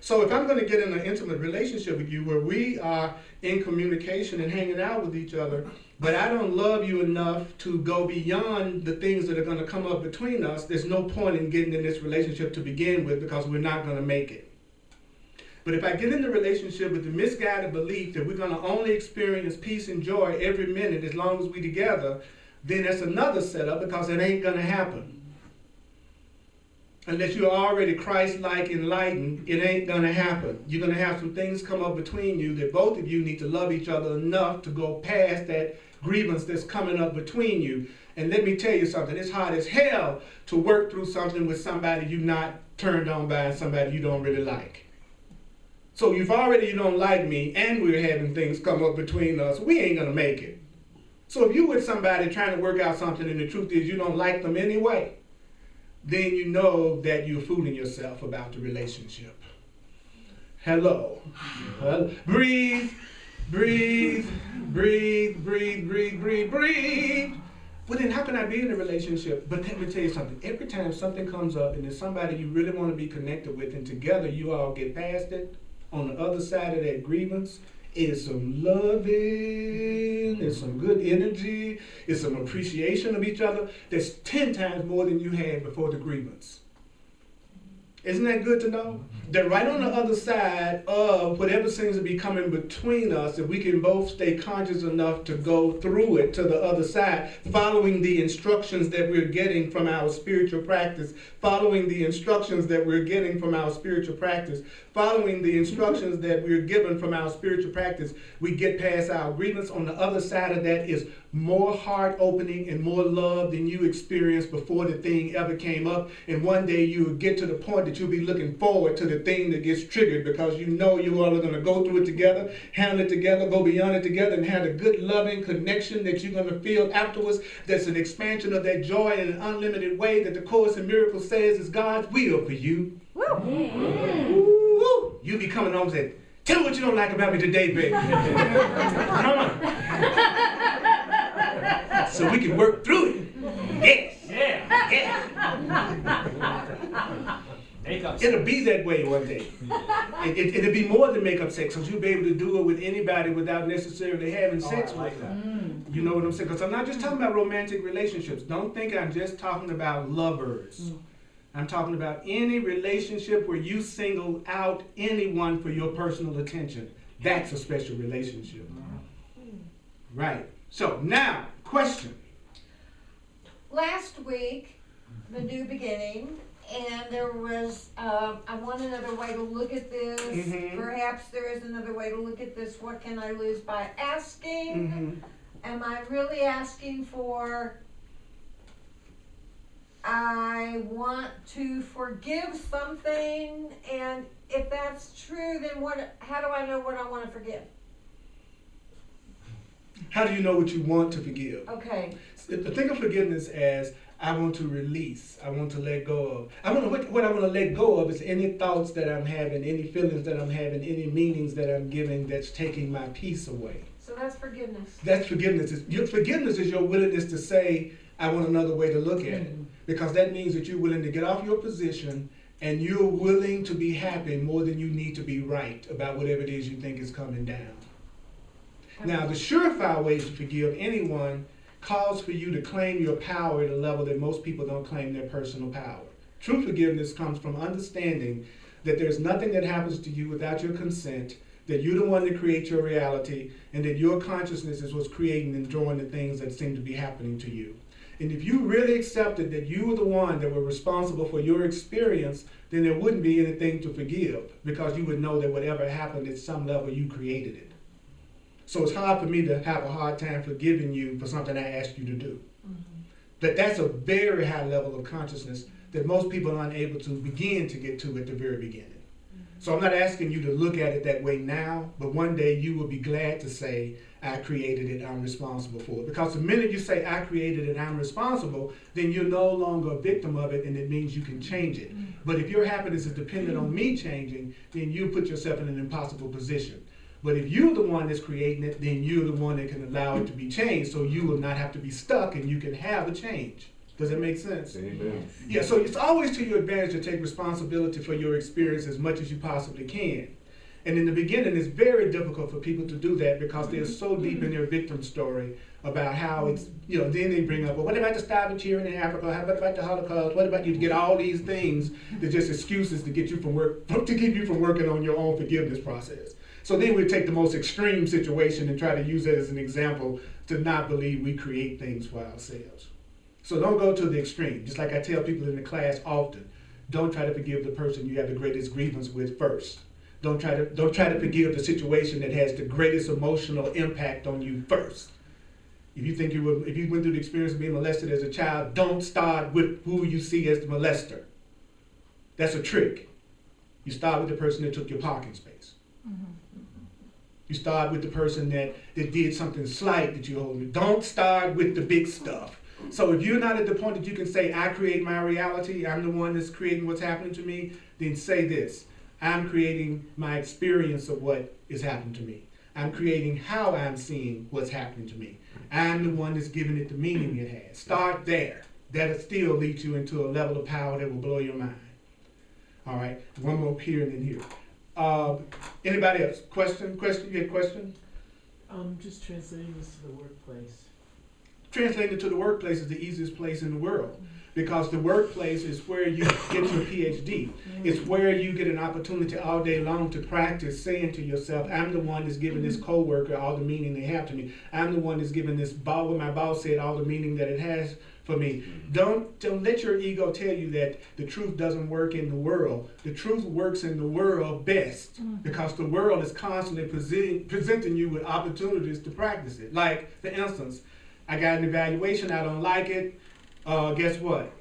So if I'm going to get in an intimate relationship with you where we are in communication and hanging out with each other, but I don't love you enough to go beyond the things that are going to come up between us, there's no point in getting in this relationship to begin with because we're not going to make it. But if I get in the relationship with the misguided belief that we're going to only experience peace and joy every minute as long as we're together, then that's another setup because it ain't going to happen. Unless you're already Christ-like enlightened, it ain't going to happen. You're going to have some things come up between you that both of you need to love each other enough to go past that grievance that's coming up between you. And let me tell you something, it's hard as hell to work through something with somebody you're not turned on by and somebody you don't really like. So if already you don't like me and we're having things come up between us, we ain't going to make it. So if you're with somebody trying to work out something and the truth is you don't like them anyway, then you know that you're fooling yourself about the relationship. Hello. Breathe, breathe, breathe, breathe, breathe, breathe, breathe. Well, then how can I be in a relationship? But let me tell you something. Every time something comes up and there's somebody you really want to be connected with and together you all get past it, on the other side of that grievance is some loving, is some good energy, is some appreciation of each other that's 10 times more than you had before the grievance. Isn't that good to know? That right on the other side of whatever seems to be coming between us, if we can both stay conscious enough to go through it to the other side, following the instructions that we're getting from our spiritual practice, following the instructions that we're getting from our spiritual practice, following the instructions that we're given from our spiritual practice, we get past our grievance. On the other side of that is more heart opening and more love than you experienced before the thing ever came up. And one day you will get to the point that you'll be looking forward to the thing that gets triggered, because you know you all are going to go through it together, handle it together, go beyond it together, and have a good loving connection that you're going to feel afterwards. That's an expansion of that joy in an unlimited way that the Course in Miracles says is God's will for you. Woo. Woo. You be coming home and saying, tell me what you don't like about me today, baby. Come on. So we can work through it. Yes. Yeah. Yes. Makeup. It'll be that way one day. It'll be more than makeup sex, because you'll be able to do it with anybody without necessarily having sex with them. You know what I'm saying? Because I'm not just talking about romantic relationships. Don't think I'm just talking about lovers. I'm talking about any relationship where you single out anyone for your personal attention. That's a special relationship. Right. So now, question. Last week, the new beginning, and there was, I want another way to look at this. Perhaps there is another way to look at this. What can I lose by asking? Am I really asking for, I want to forgive something? And if that's true, then how do I know what I want to forgive? How do you know what you want to forgive? Okay. Think of forgiveness as I want to release, I want to let go of. What I want to let go of is any thoughts that I'm having, any feelings that I'm having, any meanings that I'm giving that's taking my peace away. So that's forgiveness. That's forgiveness. Forgiveness is your willingness to say, I want another way to look at it. Because that means that you're willing to get off your position and you're willing to be happy more than you need to be right about whatever it is you think is coming down. Now, the surefire way to forgive anyone calls for you to claim your power at a level that most people don't claim their personal power. True forgiveness comes from understanding that there's nothing that happens to you without your consent, that you're the one that creates your reality, and that your consciousness is what's creating and drawing the things that seem to be happening to you. And if you really accepted that you were the one that were responsible for your experience, then there wouldn't be anything to forgive, because you would know that whatever happened at some level, you created it. So it's hard for me to have a hard time forgiving you for something I asked you to do. That's a very high level of consciousness that most people are unable to begin to get to at the very beginning. So I'm not asking you to look at it that way now, but one day you will be glad to say, I created it, I'm responsible for it. Because the minute you say, I created it, I'm responsible, then you're no longer a victim of it, and it means you can change it. But if your happiness is dependent on me changing, then you put yourself in an impossible position. But if you're the one that's creating it, then you're the one that can allow it to be changed, so you will not have to be stuck and you can have a change. Does that make sense? Amen. Yeah, so it's always to your advantage to take responsibility for your experience as much as you possibly can. And in the beginning, it's very difficult for people to do that because they're so deep in their victim story about how it's, then they bring up, well, what about the starving children in Africa? How about the Holocaust? What about you get all these things that just excuses to get you from to keep you from working on your own forgiveness process. So then we take the most extreme situation and try to use that as an example to not believe we create things for ourselves. So don't go to the extreme. Just like I tell people in the class often, don't try to forgive the person you have the greatest grievance with first. Don't try to forgive the situation that has the greatest emotional impact on you first. If you went through the experience of being molested as a child, don't start with who you see as the molester. That's a trick. You start with the person that took your parking space. You start with the person that did something slight that you hold. Don't start with the big stuff. So if you're not at the point that you can say, I create my reality, I'm the one that's creating what's happening to me, then say this. I'm creating my experience of what is happening to me. I'm creating how I'm seeing what's happening to me. I'm the one that's giving it the meaning it has. Start there. That'll still lead you into a level of power that will blow your mind. All right, one more here and then here. Anybody else? Question? You had a question? Just translating this to the workplace. translating it to the workplace is the easiest place in the world, because the workplace is where you get your PhD. It's where you get an opportunity all day long to practice saying to yourself, I'm the one that's giving this coworker all the meaning they have to me. I'm the one that's giving this boss, what my boss said, all the meaning that it has for me. Don't let your ego tell you that the truth doesn't work in the world. The truth works in the world best, because the world is constantly presenting you with opportunities to practice it. Like, for instance, I got an evaluation, I don't like it. Guess what?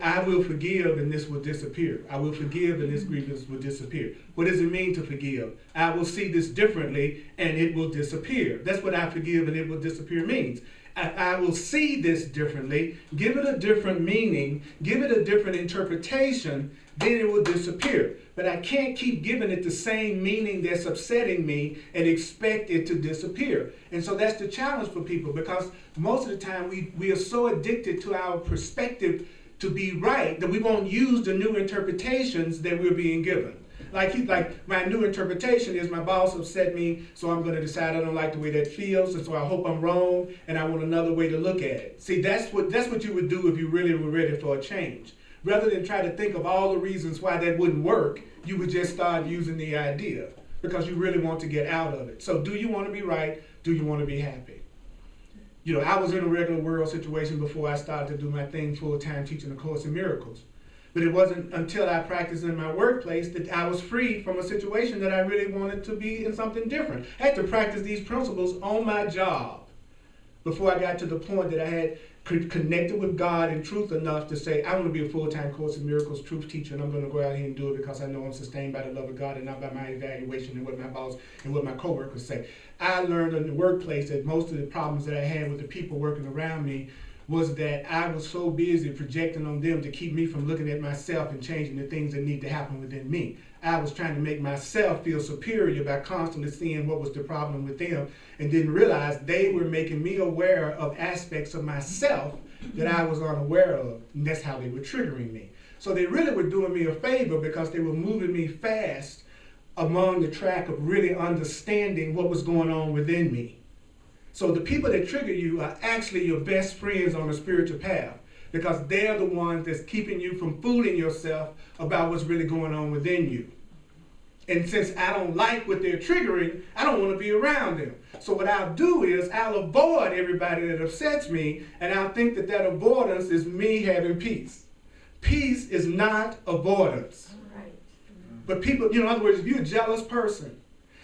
I will forgive and this will disappear. I will forgive and this grievance will disappear. What does it mean to forgive? I will see this differently and it will disappear. That's what I forgive and it will disappear means. I will see this differently, give it a different meaning, give it a different interpretation, then it will disappear. But I can't keep giving it the same meaning that's upsetting me and expect it to disappear. And so that's the challenge for people, because most of the time we are so addicted to our perspective to be right that we won't use the new interpretations that we're being given. Like my new interpretation is my boss upset me, so I'm going to decide I don't like the way that feels, and so I hope I'm wrong, and I want another way to look at it. See, that's what you would do if you really were ready for a change. Rather than try to think of all the reasons why that wouldn't work, you would just start using the idea because you really want to get out of it. So do you want to be right? Do you want to be happy? You know, I was in a regular world situation before I started to do my thing full-time teaching the Course in Miracles. But it wasn't until I practiced in my workplace that I was free from a situation that I really wanted to be in something different. I had to practice these principles on my job before I got to the point that I had connected with God and truth enough to say, I want to be a full-time Course in Miracles truth teacher, and I'm going to go out here and do it because I know I'm sustained by the love of God and not by my evaluation and what my boss and what my coworkers say. I learned in the workplace that most of the problems that I had with the people working around me was that I was so busy projecting on them to keep me from looking at myself and changing the things that need to happen within me. I was trying to make myself feel superior by constantly seeing what was the problem with them, and didn't realize they were making me aware of aspects of myself that I was unaware of, and that's how they were triggering me. So they really were doing me a favor because they were moving me fast along the track of really understanding what was going on within me. So the people that trigger you are actually your best friends on the spiritual path, because they're the ones that's keeping you from fooling yourself about what's really going on within you. And since I don't like what they're triggering, I don't want to be around them. So what I'll do is I'll avoid everybody that upsets me, and I'll think that that avoidance is me having peace. Peace is not avoidance. Right. But people, in other words, if you're a jealous person,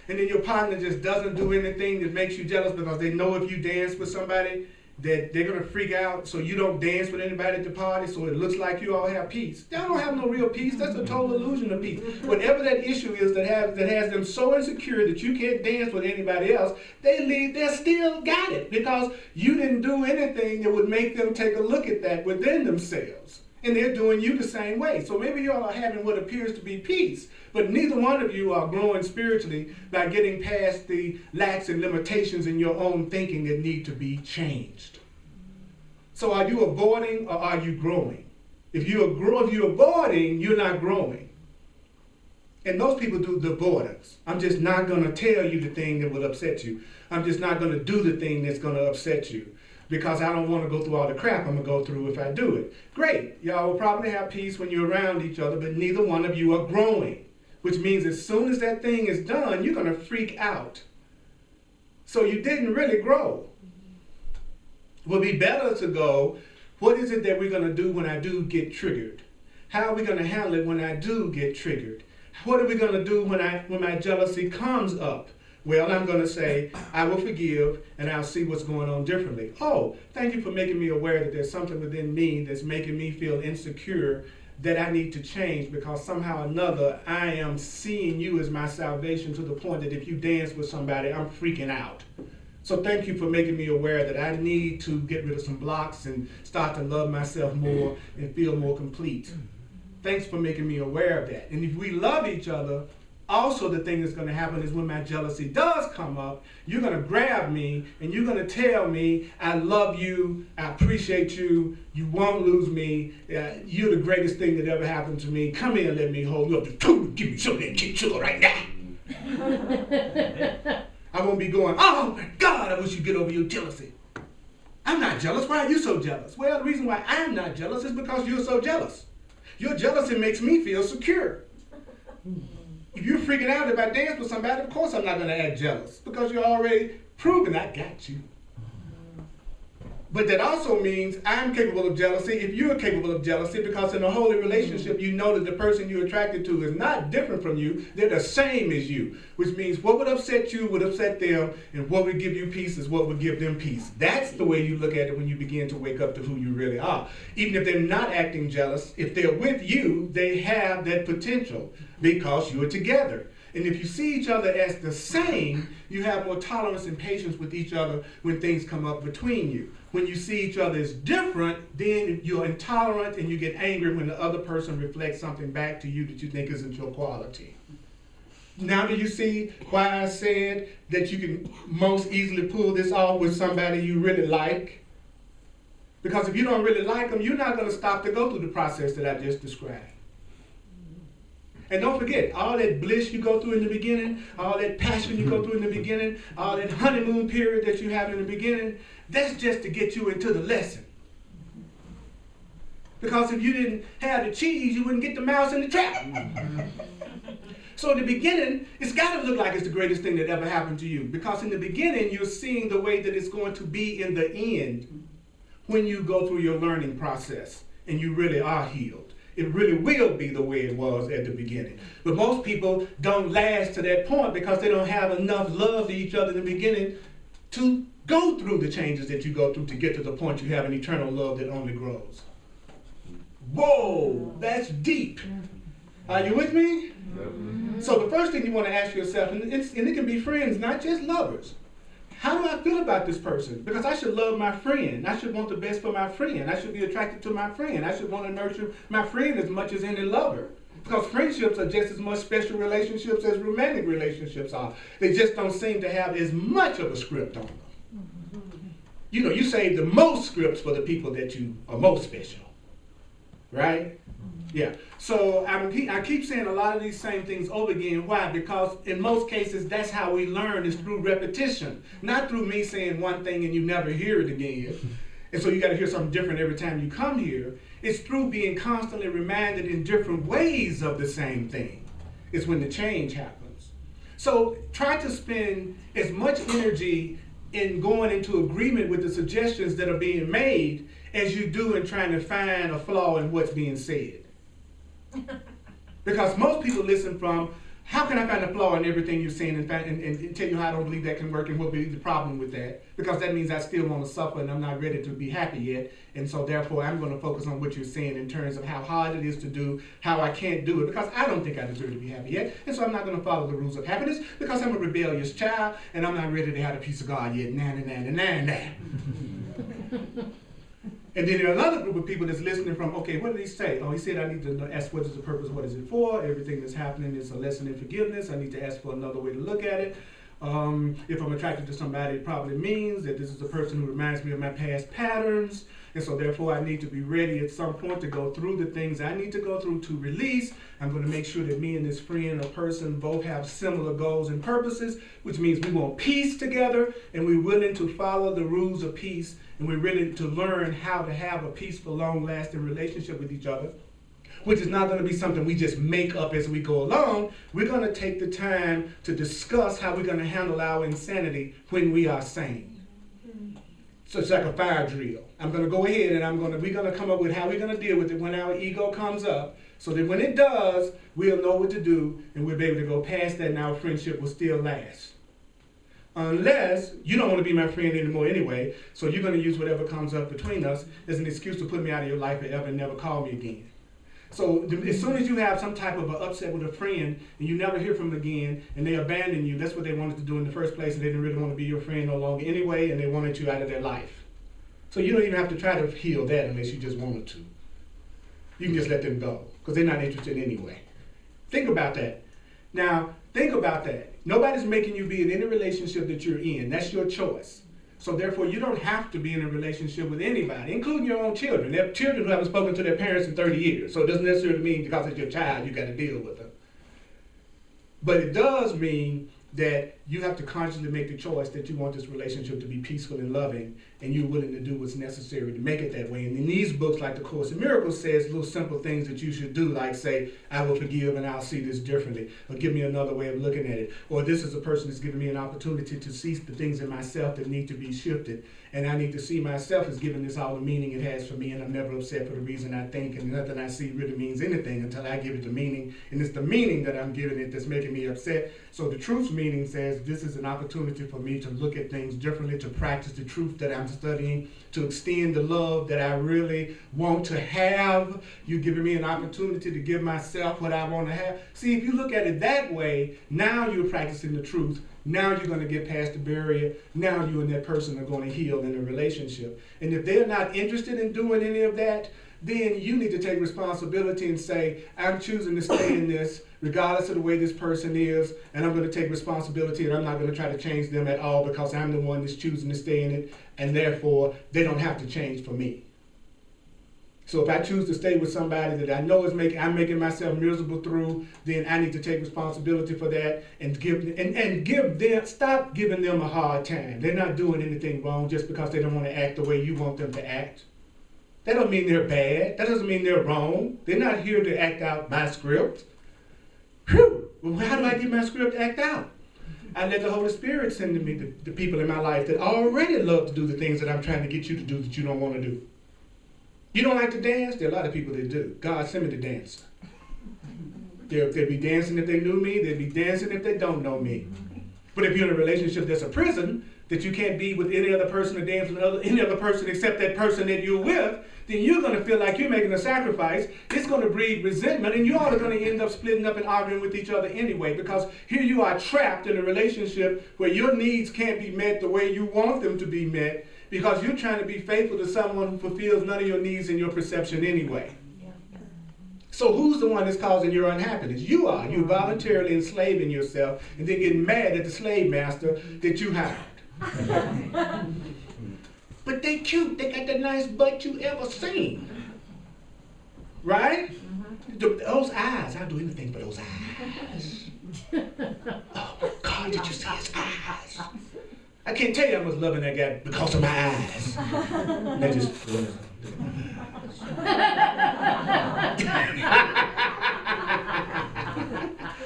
and then your partner just doesn't do anything that makes you jealous because they know if you dance with somebody that they're going to freak out, so you don't dance with anybody at the party, so it looks like you all have peace. They don't have no real peace. That's a total illusion of peace. Whatever that issue is that has them so insecure that you can't dance with anybody else, they still got it because you didn't do anything that would make them take a look at that within themselves. And they're doing you the same way. So maybe you all are having what appears to be peace, but neither one of you are growing spiritually by getting past the lacks and limitations in your own thinking that need to be changed. So are you avoiding or are you growing? If you're avoiding, you're not growing. And most people do the avoidance. I'm just not going to tell you the thing that will upset you. I'm just not going to do the thing that's going to upset you, because I don't want to go through all the crap I'm going to go through if I do it. Great. Y'all will probably have peace when you're around each other, but neither one of you are growing, which means as soon as that thing is done, you're going to freak out. So you didn't really grow. It would be better to go, what is it that we're going to do when I do get triggered? How are we going to handle it when I do get triggered? What are we going to do when my jealousy comes up? Well, I'm going to say, I will forgive, and I'll see what's going on differently. Oh, thank you for making me aware that there's something within me that's making me feel insecure that I need to change, because somehow or another I am seeing you as my salvation to the point that if you dance with somebody, I'm freaking out. So thank you for making me aware that I need to get rid of some blocks and start to love myself more and feel more complete. Thanks for making me aware of that. And if we love each other, also the thing that's going to happen is when my jealousy does come up, you're going to grab me and you're going to tell me, I love you, I appreciate you, you won't lose me, you're the greatest thing that ever happened to me, come here and let me hold you up, give me some of that kick sugar right now. I won't be going, oh my God, I wish you'd get over your jealousy. I'm not jealous. Why are you so jealous? Well, the reason why I'm not jealous is because you're so jealous. Your jealousy makes me feel secure. If you're freaking out if I dance with somebody, of course I'm not going to act jealous because you're already proven I got you. But that also means I'm capable of jealousy if you're capable of jealousy, because in a holy relationship, you know that the person you're attracted to is not different from you. They're the same as you, which means what would upset you would upset them, and what would give you peace is what would give them peace. That's the way you look at it when you begin to wake up to who you really are. Even if they're not acting jealous, if they're with you, they have that potential because you're together. And if you see each other as the same, you have more tolerance and patience with each other when things come up between you. When you see each other as different, then you're intolerant and you get angry when the other person reflects something back to you that you think isn't your quality. Now do you see why I said that you can most easily pull this off with somebody you really like? Because if you don't really like them, you're not going to stop to go through the process that I just described. And don't forget, all that bliss you go through in the beginning, all that passion you go through in the beginning, all that honeymoon period that you have in the beginning, that's just to get you into the lesson. Because if you didn't have the cheese, you wouldn't get the mouse in the trap. So in the beginning, it's got to look like it's the greatest thing that ever happened to you. Because in the beginning, you're seeing the way that it's going to be in the end when you go through your learning process and you really are healed. It really will be the way it was at the beginning. But most people don't last to that point because they don't have enough love to each other in the beginning to go through the changes that you go through to get to the point you have an eternal love that only grows. Whoa, that's deep. Are you with me? So the first thing you want to ask yourself, and it can be friends, not just lovers. How do I feel about this person? Because I should love my friend. I should want the best for my friend. I should be attracted to my friend. I should want to nurture my friend as much as any lover. Because friendships are just as much special relationships as romantic relationships are. They just don't seem to have as much of a script on them. You know, you save the most scripts for the people that you are most special. Right? Yeah. So I keep saying a lot of these same things over again. Why? Because in most cases, that's how we learn, is through repetition. Not through me saying one thing and you never hear it again. And so you got to hear something different every time you come here. It's through being constantly reminded in different ways of the same thing. It's when the change happens. So try to spend as much energy in going into agreement with the suggestions that are being made as you do in trying to find a flaw in what's being said. Because most people listen from, how can I find a flaw in everything you're saying and tell you how I don't believe that can work and what will be the problem with that? Because that means I still want to suffer and I'm not ready to be happy yet. And so therefore I'm going to focus on what you're saying in terms of how hard it is to do, how I can't do it, because I don't think I deserve to be happy yet. And so I'm not going to follow the rules of happiness because I'm a rebellious child and I'm not ready to have a piece of God yet. And then there are another group of people that's listening from, okay, what did he say? Oh, he said I need to ask what is the purpose, what is it for? Everything that's happening is a lesson in forgiveness. I need to ask for another way to look at it. If I'm attracted to somebody, it probably means that this is the person who reminds me of my past patterns. And so therefore I need to be ready at some point to go through the things I need to go through to release. I'm going to make sure that me and this friend or person both have similar goals and purposes, which means we want peace together and we're willing to follow the rules of peace. And we're ready to learn how to have a peaceful, long-lasting relationship with each other, which is not going to be something we just make up as we go along. We're going to take the time to discuss how we're going to handle our insanity when we are sane. So it's like a fire drill. I'm going to go ahead and we're going to come up with how we're going to deal with it when our ego comes up, so that when it does, we'll know what to do and we'll be able to go past that and our friendship will still last. Unless you don't want to be my friend anymore anyway, so you're going to use whatever comes up between us as an excuse to put me out of your life forever and never call me again. So as soon as you have some type of an upset with a friend and you never hear from them again and they abandon you, that's what they wanted to do in the first place, and they didn't really want to be your friend no longer anyway, and they wanted you out of their life. So you don't even have to try to heal that unless you just wanted to. You can just let them go because they're not interested anyway. Think about that. Now, think about that. Nobody's making you be in any relationship that you're in. That's your choice. So therefore, you don't have to be in a relationship with anybody, including your own children. There are children who haven't spoken to their parents in 30 years. So it doesn't necessarily mean because it's your child, you got to deal with them. But it does mean that you have to consciously make the choice that you want this relationship to be peaceful and loving, and you're willing to do what's necessary to make it that way. And in these books, like the Course in Miracles says, little simple things that you should do, like say, I will forgive and I'll see this differently, or give me another way of looking at it, or this is a person that's giving me an opportunity to see the things in myself that need to be shifted, and I need to see myself as giving this all the meaning it has for me, and I'm never upset for the reason I think, and nothing I see really means anything until I give it the meaning, and it's the meaning that I'm giving it that's making me upset. So the truth's meaning says this is an opportunity for me to look at things differently, to practice the truth that I'm studying, to extend the love that I really want to have. You're giving me an opportunity to give myself what I want to have. See, if you look at it that way, now you're practicing the truth. Now you're going to get past the barrier. Now you and that person are going to heal in a relationship. And if they're not interested in doing any of that, then you need to take responsibility and say, I'm choosing to stay in this regardless of the way this person is, and I'm going to take responsibility, and I'm not going to try to change them at all because I'm the one that's choosing to stay in it, and therefore they don't have to change for me. So if I choose to stay with somebody that I know is I'm making myself miserable through, then I need to take responsibility for that and stop giving them a hard time. They're not doing anything wrong just because they don't want to act the way you want them to act. That doesn't mean they're bad. That doesn't mean they're wrong. They're not here to act out my script. Whew. Well, how do I get my script to act out? I let the Holy Spirit send to me the people in my life that already love to do the things that I'm trying to get you to do that you don't want to do. You don't like to dance? There are a lot of people that do. God, send me the dancer. They'd be dancing if they knew me. They'd be dancing if they don't know me. But if you're in a relationship that's a prison, that you can't be with any other person or dance with any other person except that person that you're with, then you're going to feel like you're making a sacrifice. It's going to breed resentment, and you're all going to end up splitting up and arguing with each other anyway, because here you are trapped in a relationship where your needs can't be met the way you want them to be met, because you're trying to be faithful to someone who fulfills none of your needs in your perception anyway. So who's the one that's causing your unhappiness? You are. You're voluntarily enslaving yourself and then getting mad at the slave master that you hired. But they cute. They got the nice butt you ever seen. Right? Those eyes. I'll do anything for those eyes. Oh my God, did you see his eyes? I can't tell you how much loving that guy because of my eyes. They just...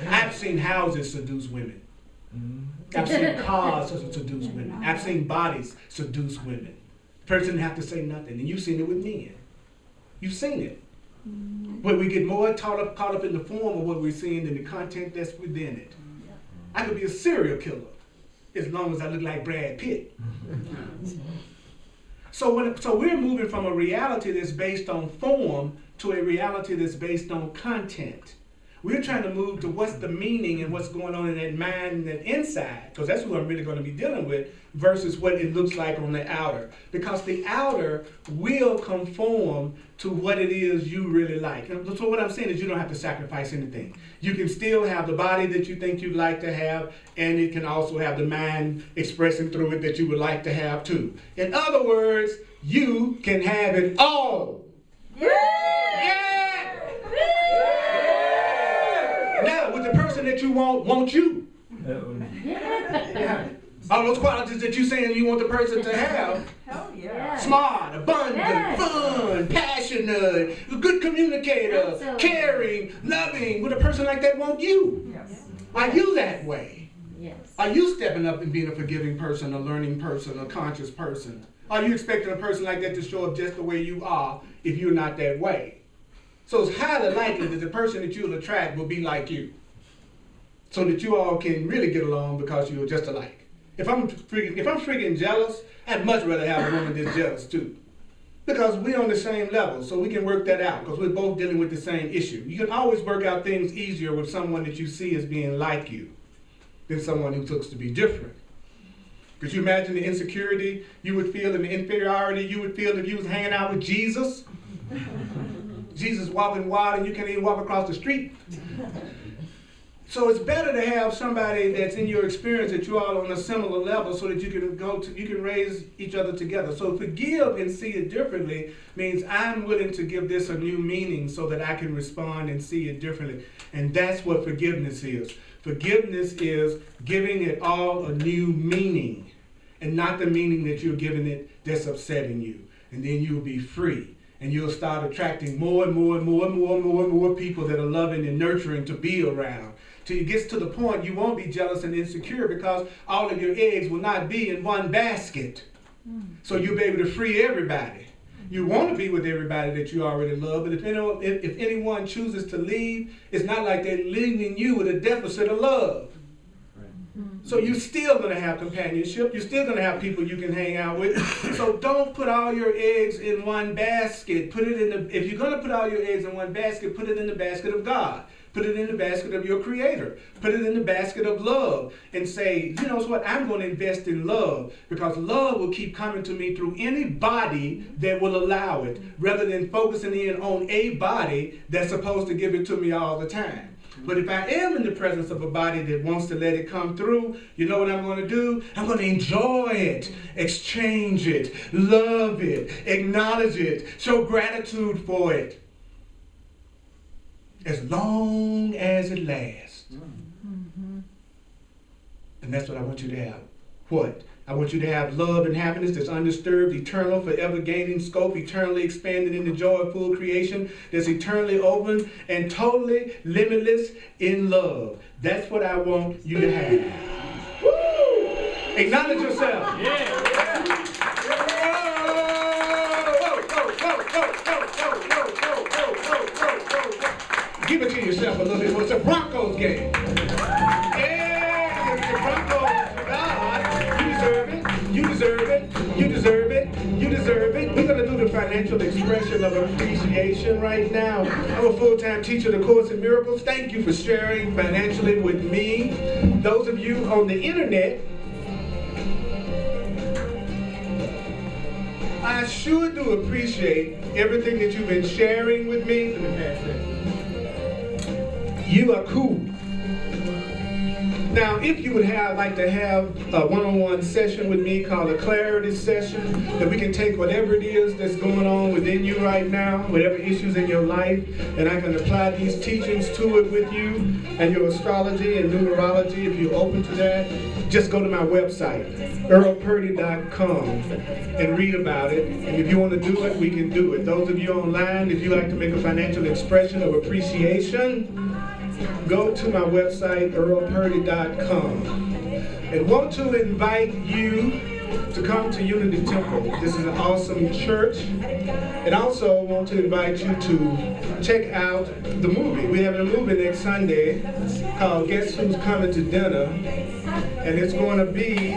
I've seen houses seduce women. I've seen cars seduce women. I've seen bodies seduce women. The person didn't have to say nothing. And you've seen it with men. You've seen it. Where we get more caught up in the form of what we're seeing than the content that's within it. I could be a serial killer as long as I look like Brad Pitt. So we're moving from a reality that's based on form to a reality that's based on content. We're trying to move to what's the meaning and what's going on in that mind and that inside, because that's what I'm really going to be dealing with, versus what it looks like on the outer. Because the outer will conform to what it is you really like. So what I'm saying is you don't have to sacrifice anything. You can still have the body that you think you'd like to have, and it can also have the mind expressing through it that you would like to have too. In other words, you can have it all. Yeah! Now, with the person that you want you. All those qualities that you're saying you want the person to have. Hell yeah. Smart, abundant, fun, passionate, a good communicator, Absolutely. caring, loving. Would a person like that want you? Yes. Are you that way? Yes. Are you stepping up and being a forgiving person, a learning person, a conscious person? Are you expecting a person like that to show up just the way you are if you're not that way? So it's highly likely that the person that you'll attract will be like you, so that you all can really get along because you're just alike. If I'm freaking jealous, I'd much rather have a woman that's jealous too, because we're on the same level, so we can work that out because we're both dealing with the same issue. You can always work out things easier with someone that you see as being like you than someone who looks to be different. Could you imagine the insecurity you would feel and the inferiority you would feel if you was hanging out with Jesus? Jesus walking wild and you can't even walk across the street. So it's better to have somebody that's in your experience that you all on a similar level, so that you can raise each other together. So forgive and see it differently means I'm willing to give this a new meaning so that I can respond and see it differently. And that's what forgiveness is. Forgiveness is giving it all a new meaning, and not the meaning that you're giving it that's upsetting you. And then you'll be free. And you'll start attracting more and more and more and more and more and more people that are loving and nurturing to be around. Till it gets to the point you won't be jealous and insecure because all of your eggs will not be in one basket. So you'll be able to free everybody. You want to be with everybody that you already love, but if anyone chooses to leave, it's not like they're leaving you with a deficit of love. So you're still going to have companionship. You're still going to have people you can hang out with. So don't put all your eggs in one basket. If you're going to put all your eggs in one basket, put it in the basket of God. Put it in the basket of your Creator. Put it in the basket of love and say, you know what, I'm going to invest in love because love will keep coming to me through anybody that will allow it, rather than focusing in on a body that's supposed to give it to me all the time. But if I am in the presence of a body that wants to let it come through, you know what I'm going to do? I'm going to enjoy it, exchange it, love it, acknowledge it, show gratitude for it. As long as it lasts. And that's what I want you to have. What? I want you to have love and happiness that's undisturbed, eternal, forever gaining scope, eternally expanding in the joy of full creation, that's eternally open and totally limitless in love. That's what I want you to have. Woo! Acknowledge yourself. Yeah. Give it to yourself a little bit. It's a Broncos game. Yeah, the Broncos, God, you deserve it. You deserve it. You deserve it. You deserve it. We're going to do the financial expression of appreciation right now. I'm a full-time teacher of the Course in Miracles. Thank you for sharing financially with me. Those of you on the internet, I sure do appreciate everything that you've been sharing with me. Let me pass that. You are cool. Now, if you would like to have a one-on-one session with me called a clarity session, that we can take whatever it is that's going on within you right now, whatever issues in your life, and I can apply these teachings to it with you and your astrology and numerology. If you're open to that, just go to my website, earlpurdy.com, and read about it. And if you want to do it, we can do it. Those of you online, if you like to make a financial expression of appreciation, go to my website, earlpurdy.com, and want to invite you to come to Unity Temple. This is an awesome church. And also want to invite you to check out the movie. We're having a movie next Sunday called Guess Who's Coming to Dinner? And it's going to be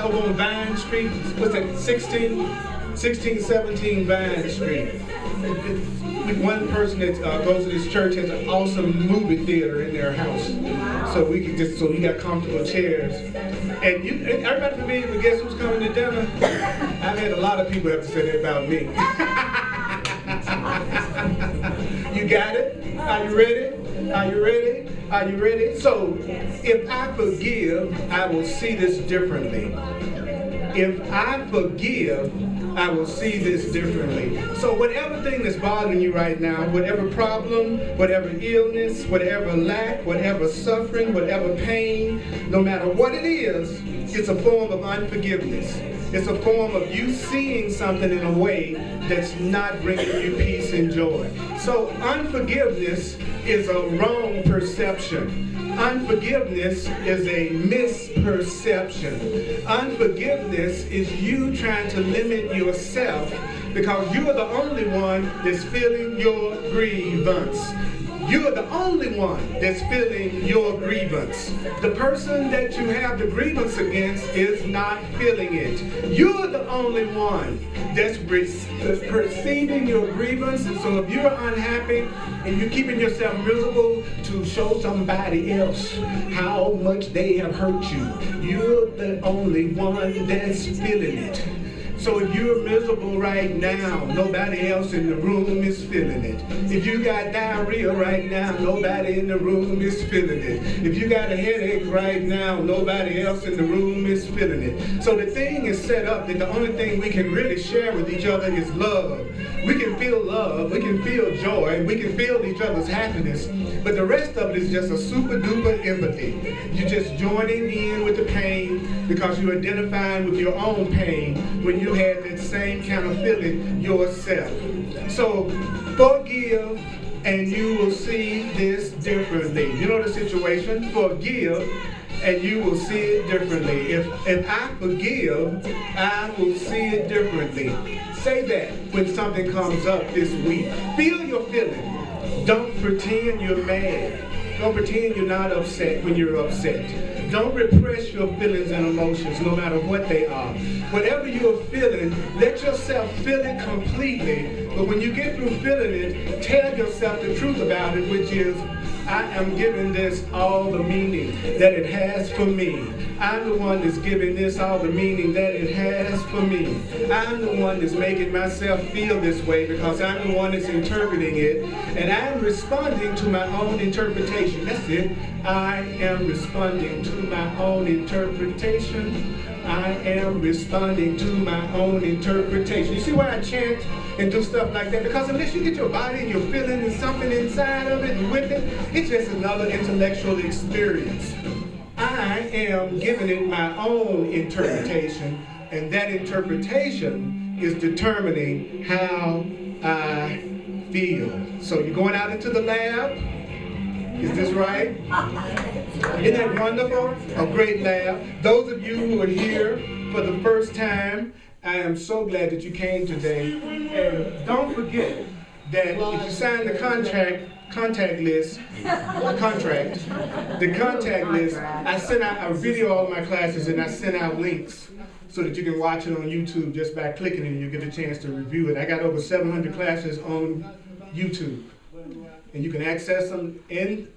over on Vine Street. What's that, 1617 Vine Street. One person that goes to this church has an awesome movie theater in their house, so we got comfortable chairs. And everybody familiar with Guess Who's Coming to Dinner? I've had a lot of people have to say that about me. You got it? Are you ready? Are you ready? Are you ready? So, if I forgive, I will see this differently. If I forgive, I will see this differently. So whatever thing that's bothering you right now, whatever problem, whatever illness, whatever lack, whatever suffering, whatever pain, no matter what it is, it's a form of unforgiveness. It's a form of you seeing something in a way that's not bringing you peace and joy. So unforgiveness is a wrong perception. Unforgiveness is a misperception. Unforgiveness is you trying to limit yourself because you are the only one that's feeling your grievance. You are the only one that's feeling your grievance. The person that you have the grievance against is not feeling it. You're the only one that's perceiving your grievance. And so if you're unhappy and you're keeping yourself miserable to show somebody else how much they have hurt you, you're the only one that's feeling it. So if you're miserable right now, nobody else in the room is feeling it. If you got diarrhea right now, nobody in the room is feeling it. If you got a headache right now, nobody else in the room is feeling it. So the thing is set up that the only thing we can really share with each other is love. We can feel love, we can feel joy, we can feel each other's happiness, but the rest of it is just a super duper empathy. You're just joining in with the pain because you're identifying with your own pain when you had that same kind of feeling yourself. So forgive and you will see this differently. You know the situation? Forgive and you will see it differently. If I forgive, I will see it differently. Say that when something comes up this week. Feel your feeling. Don't pretend you're mad. Don't pretend you're not upset when you're upset. Don't repress your feelings and emotions, no matter what they are. Whatever you're feeling, let yourself feel it completely. But when you get through feeling it, tell yourself the truth about it, which is, I am giving this all the meaning that it has for me. I'm the one that's giving this all the meaning that it has for me. I'm the one that's making myself feel this way because I'm the one that's interpreting it. And I'm responding to my own interpretation. That's it. I am responding to my own interpretation. I am responding to my own interpretation. You see why I chant and do stuff like that? Because unless you get your body and your feeling and something inside of it and with it, it's just another intellectual experience. I am giving it my own interpretation, and that interpretation is determining how I feel. So you're going out into the lab. Is this right? Isn't that wonderful? A great lab. Those of you who are here for the first time, I am so glad that you came today. And don't forget that if you sign the contact list, I sent out, I video all my classes and I sent out links so that you can watch it on YouTube just by clicking it and you get a chance to review it. I got over 700 classes on YouTube. And you can access them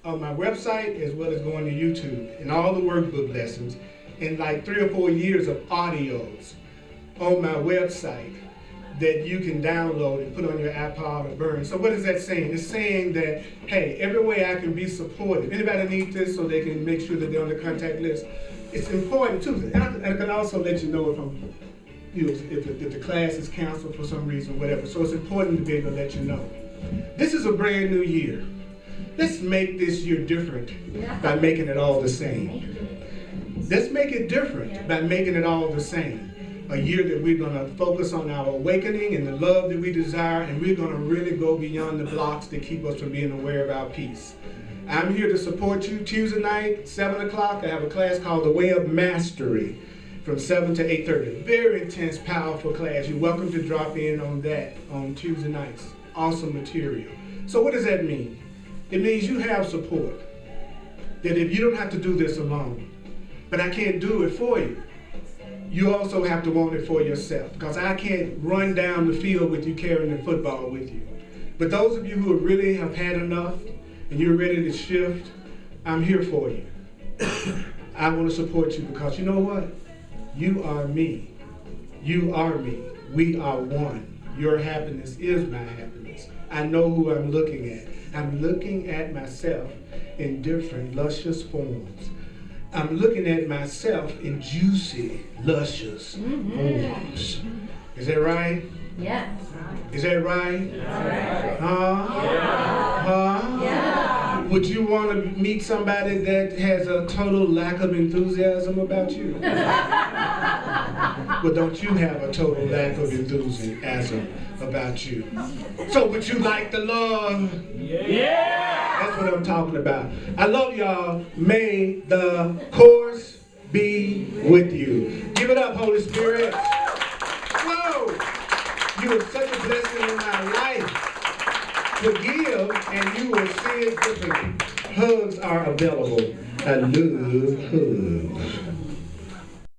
on my website as well as going to YouTube, and all the workbook lessons, and like 3 or 4 years of audios on my website that you can download and put on your iPod or burn. So what is that saying? It's saying that, hey, every way I can be supportive. Anybody need this so they can make sure that they're on the contact list? It's important too. And I can also let you know if the class is canceled for some reason, whatever. So it's important to be able to let you know. This is a brand new year. Let's make this year different by making it all the same. Let's make it different by making it all the same. A year that we're going to focus on our awakening and the love that we desire, and we're going to really go beyond the blocks that keep us from being aware of our peace. I'm here to support you. Tuesday night, 7 o'clock, I have a class called The Way of Mastery from 7 to 8:30. Very intense, powerful class. You're welcome to drop in on that on Tuesday nights. Awesome material. So what does that mean? It means you have support. That if you don't have to do this alone, but I can't do it for you, you also have to want it for yourself. Because I can't run down the field with you carrying the football with you. But those of you who really have had enough and you're ready to shift, I'm here for you. I want to support you because you know what? You are me. You are me. We are one. Your happiness is my happiness. I know who I'm looking at. I'm looking at myself in different luscious forms. I'm looking at myself in juicy, luscious forms. Is that right? Yes. Is that right? Yes. Huh? Yeah. Huh? Yeah. Would you want to meet somebody that has a total lack of enthusiasm about you? Well, don't you have a total lack of enthusiasm about you? So would you like the love? Yeah! That's what I'm talking about. I love y'all. May the course be with you. Give it up, Holy Spirit. Whoa! You are such a blessing in my life. Forgive and you will see it differently. Hugs are available. I love hugs.